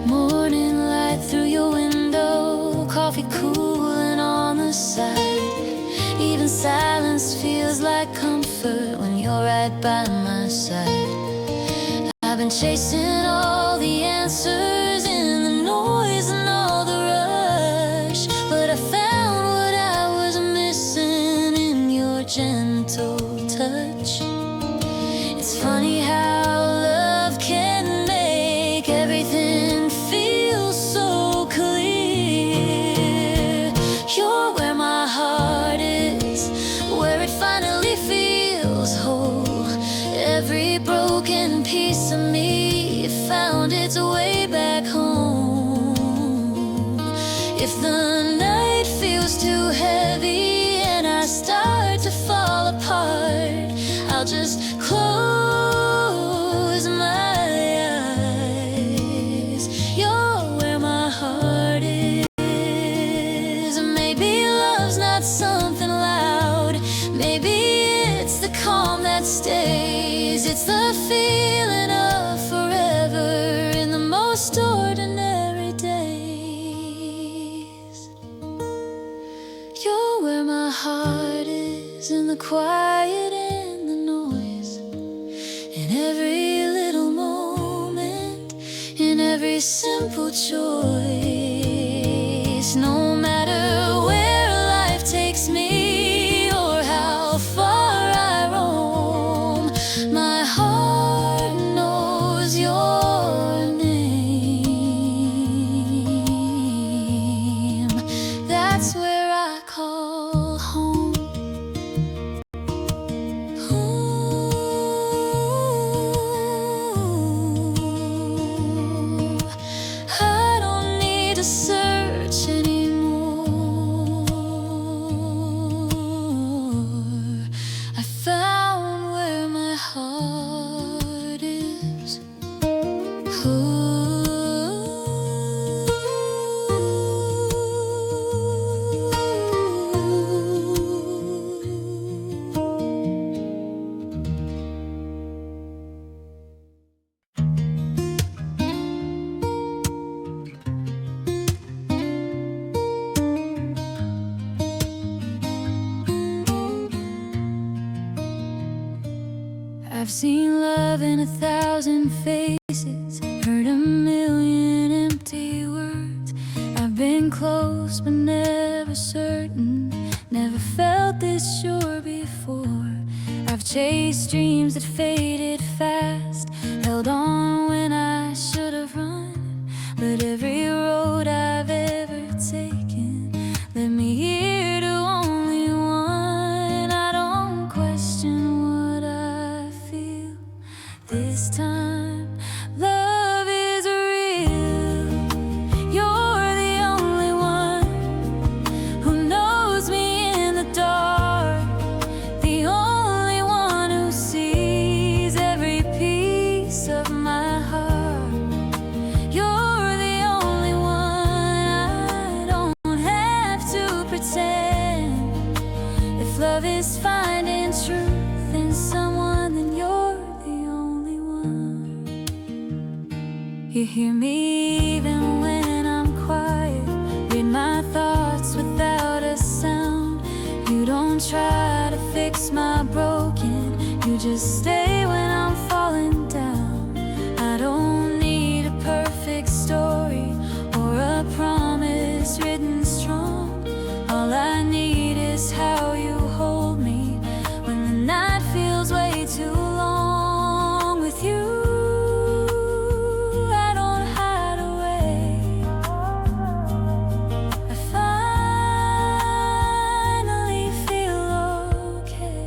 Morning light through your window, coffee cooling on the side. Even silence feels like comfort when you're right by my side. I've been chasing all the answers in the noise and all the rush, but I found what I was missing in your gentle touch. It's funny how love can make everything feel so clear. You're where my heart is, where it finally feels whole. Every broken piece of me found its way back home. If the night feels too heavy and I start to fall apart, I'll just close my eyes. You're where my heart is. Maybe love's not something loud, maybe it's the calm that stays. It's the feeling of forever in the most ordinary days. You're where my heart is, in the quiet and the noise, in every little moment, in every simple choice. No matter where life takes me or how far I roam, my heart knows your name. That's where I call home. Ooh, I don't need to search anymore. I found where my heart is. I've seen love in 1,000 faces, heard a million empty words. I've been close but never certain, never felt this sure before. I've chased dreams that faded fast, held on when I should have run. But every road I've ever taken led me here to only one. I don't question what I feel this time. Love is real. You're the only one who knows me in the dark, the only one who sees every piece of my heart. You're the only one. I don't have to pretend. If love is finding truth in someone, then you're the only one. You hear me even when I'm quiet, read my thoughts without a sound. You don't try to fix my broken, you just stay when I'm falling down. I don't need a perfect story or a promise written strong. All I need is how you hold me when the night feels way too long. With you, I don't hide away. I finally feel okay.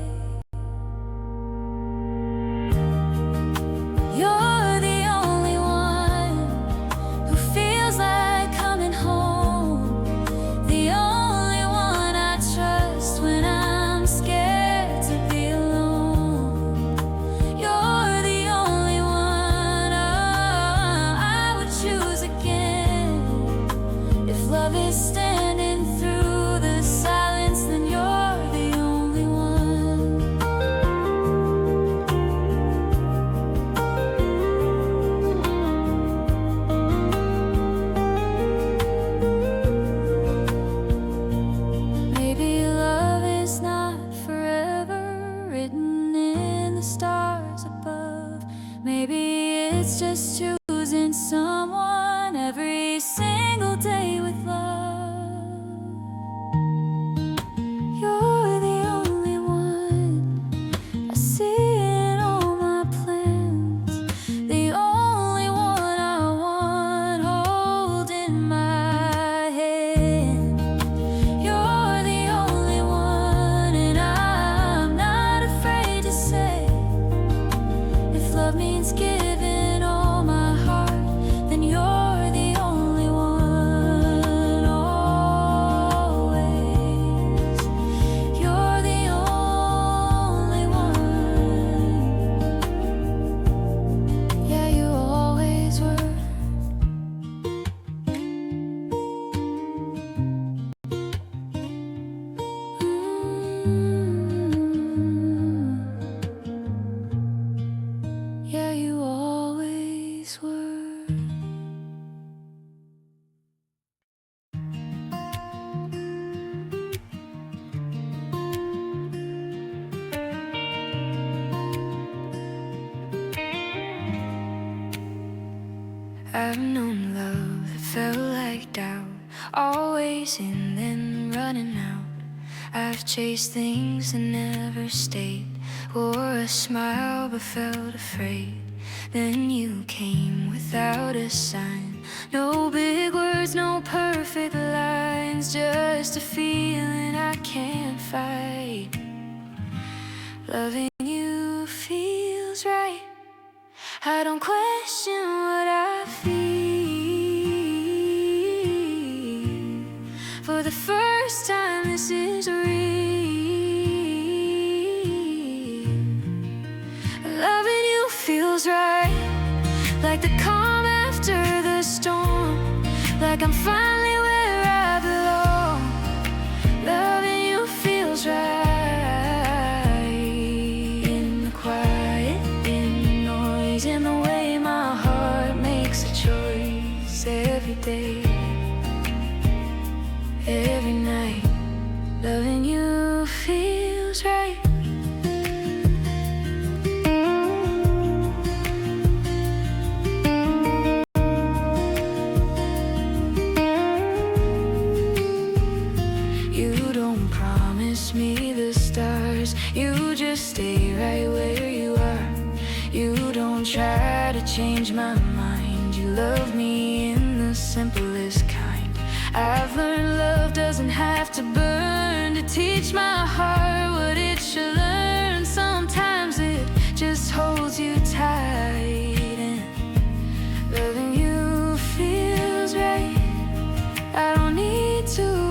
I've known love that felt like doubt, always in then running out. I've chased things that never stayed, wore a smile but felt afraid. Then you came without a sign, no big words, no perfect lines, just a feeling I can't fight. Loving you feels right. I don't question what I feel. For the first time, this is real. Loving you feels right, like the calm after the storm, like I'm finally where I belong. Loving you feels right. In the quiet, in the noise, in the way my heart makes a choice. Every day, every night, loving you feels right. Me the stars, you just stay right where you are. You don't try to change my mind, you love me in the simplest kind. I've learned love doesn't have to burn to teach my heart what it should learn. Sometimes it just holds you tight, and loving you feels right. I don't need to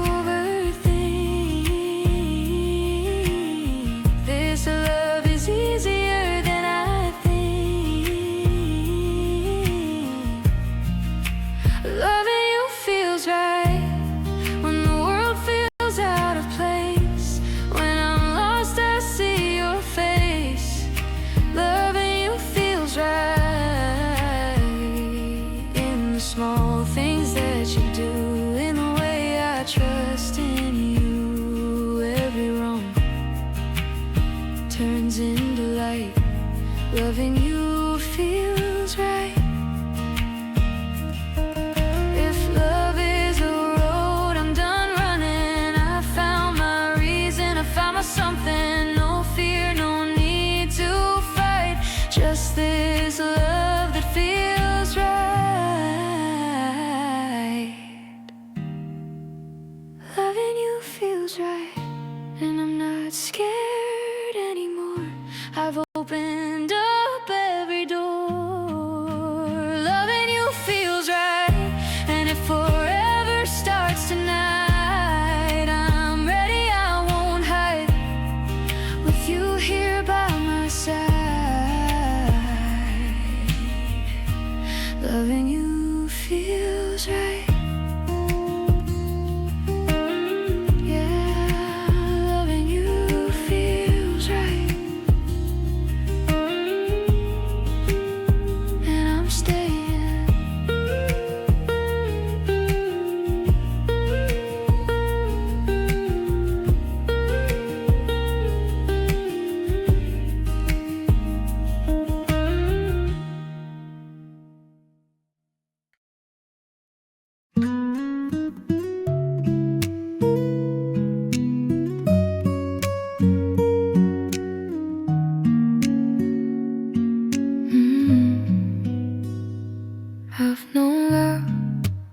small things that you do, in the way I trust in you. Every wrong turns into light. Loving you feels right. If love is a road, I'm done running. I found my reason, I found my something. No fear, no need to fight, just this love that feels right. Loving you feels right, and I'm not scared anymore. I've opened up every door. Loving you feels right, and it forever starts tonight. I'm ready, I won't hide, with you here by my side. Loving you feels right. I've known love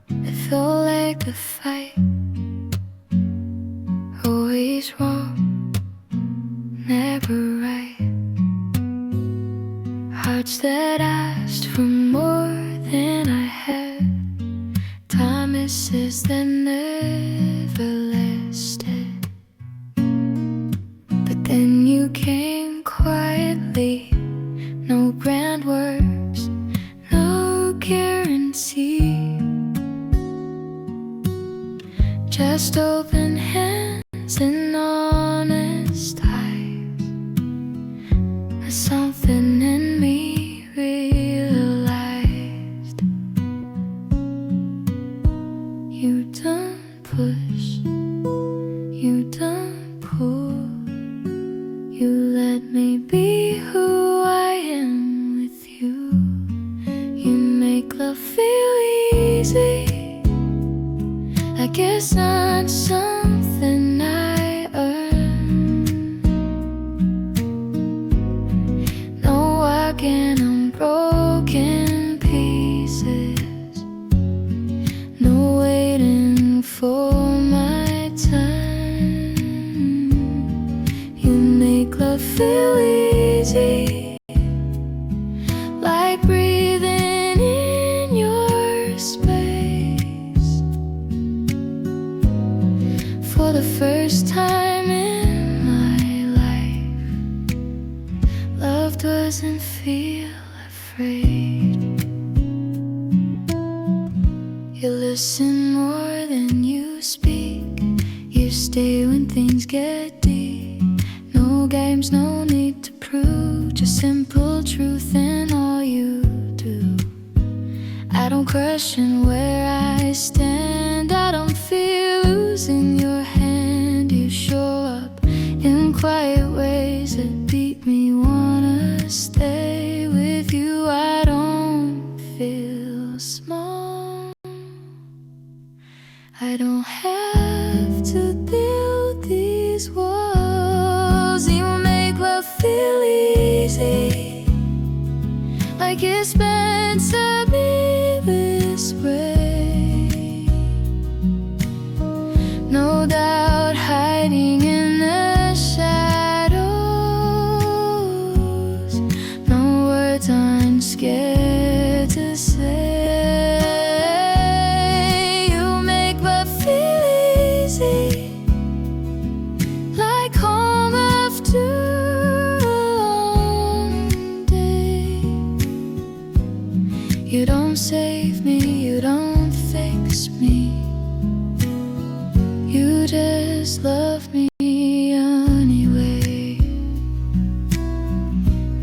that felt like a fight, always wrong, never right. Hearts that asked for more than I had, promises that never lasted. But then you came quietly, no grand words, no guarantee, just open hands and honest eyes. Something in me realized. You don't push, you don't pull, you let me be who I am with you. You make love feel love feel easy, like breathing in your space. For the first time in my life, love doesn't feel afraid. You listen more than you speak. You stay when things get deep. No games, no need to prove, just simple truth in all you do. I don't question where I stand. I don't fear losing your hand. You show up in quiet ways that beat me, wanna stay with you. I don't feel small. I don't have to build these walls. You make love feel easy, like it's meant to be this way. No doubt hiding in the shadows, no words I'm scared to say. Like home after a long day. You don't save me, you don't fix me, you just love me anyway.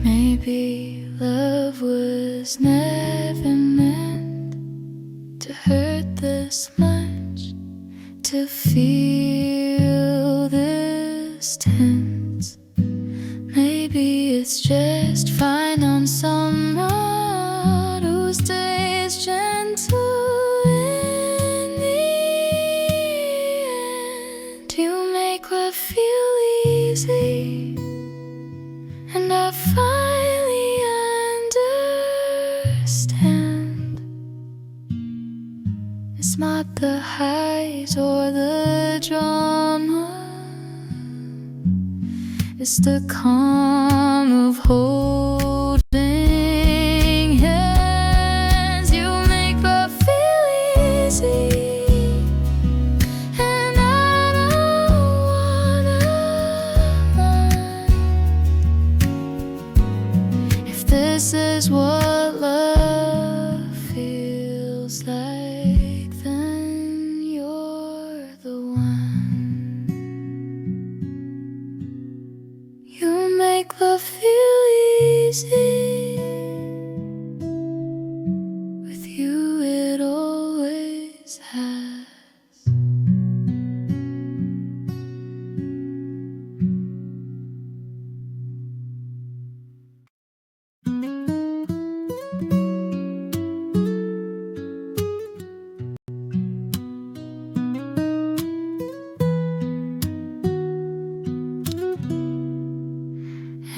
Maybe love was never meant to hurt this much, to feel this tense. Maybe it's just fine on some night who stays gentle in the end. You make love feel easy, and I finally understand. It's not the highs or the drama, it's the calm of holding hands. You make love feel easy, and I don't wanna mind. If this is what love feels like, then you're the one. You make love feel easy. With you it always has.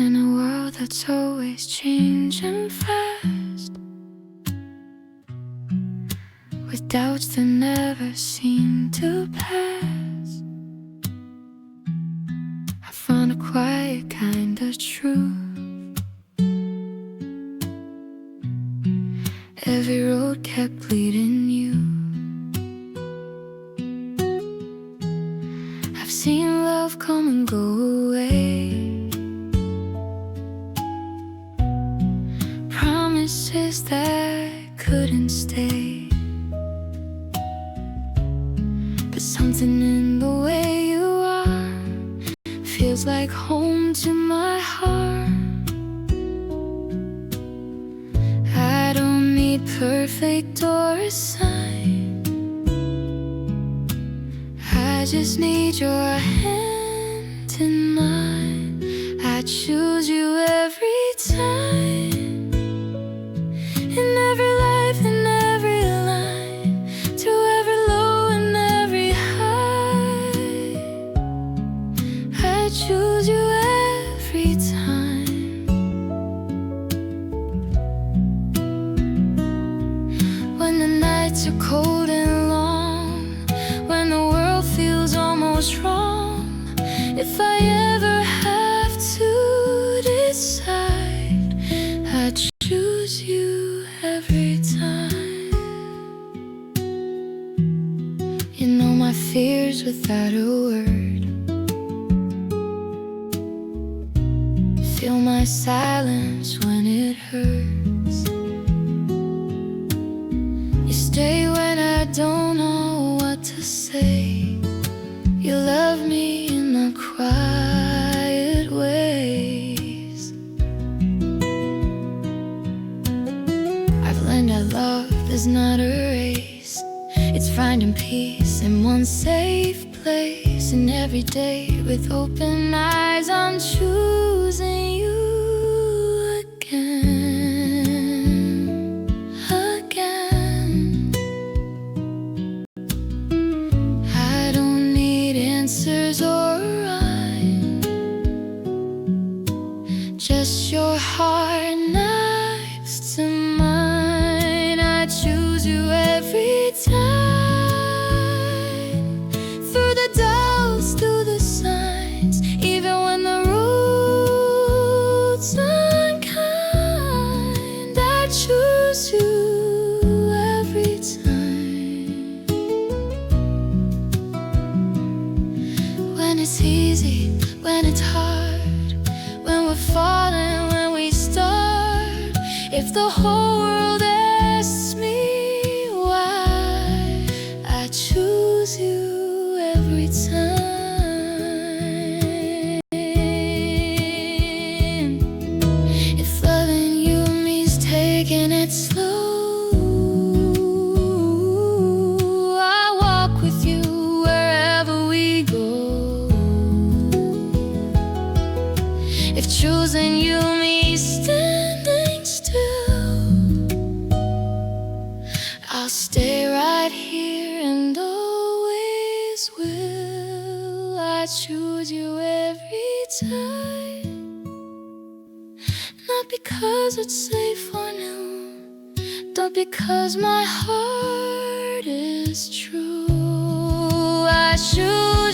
In a world that's always changing fast, with doubts that never seem to pass, I found a quiet kind of truth. Every road kept leading you. I've seen love come and go away, promises that couldn't stay. But something in the way you are feels like home to my heart. I don't need perfect or a sign, I just need your hand in mine. I choose you every time, in every life, in every line, through every low and every high. I choose you every time. When the nights are cold and long, when the world feels almost wrong, if I ever have to without a word. Feel my silence when it hurts. You stay when I don't know what to say. You love me in the quiet ways. I've learned that love is not a race. It's finding peace in one safe place. And every day with open eyes I'm choosing you again, again. I don't need answers or rhyme, just your heart next to mine. I choose you every time, through the doubts, through the signs, even when the road's unkind. I choose you every time. When it's easy, when it's hard, when we're falling, when we start. If the whole world asks me why, I choose you every time. If loving you means taking it slow, I'll walk with you wherever we go. If choosing you means standing still, I'll stay right here and always will. I choose you every time, not because it's safe or new, but because my heart is true. I choose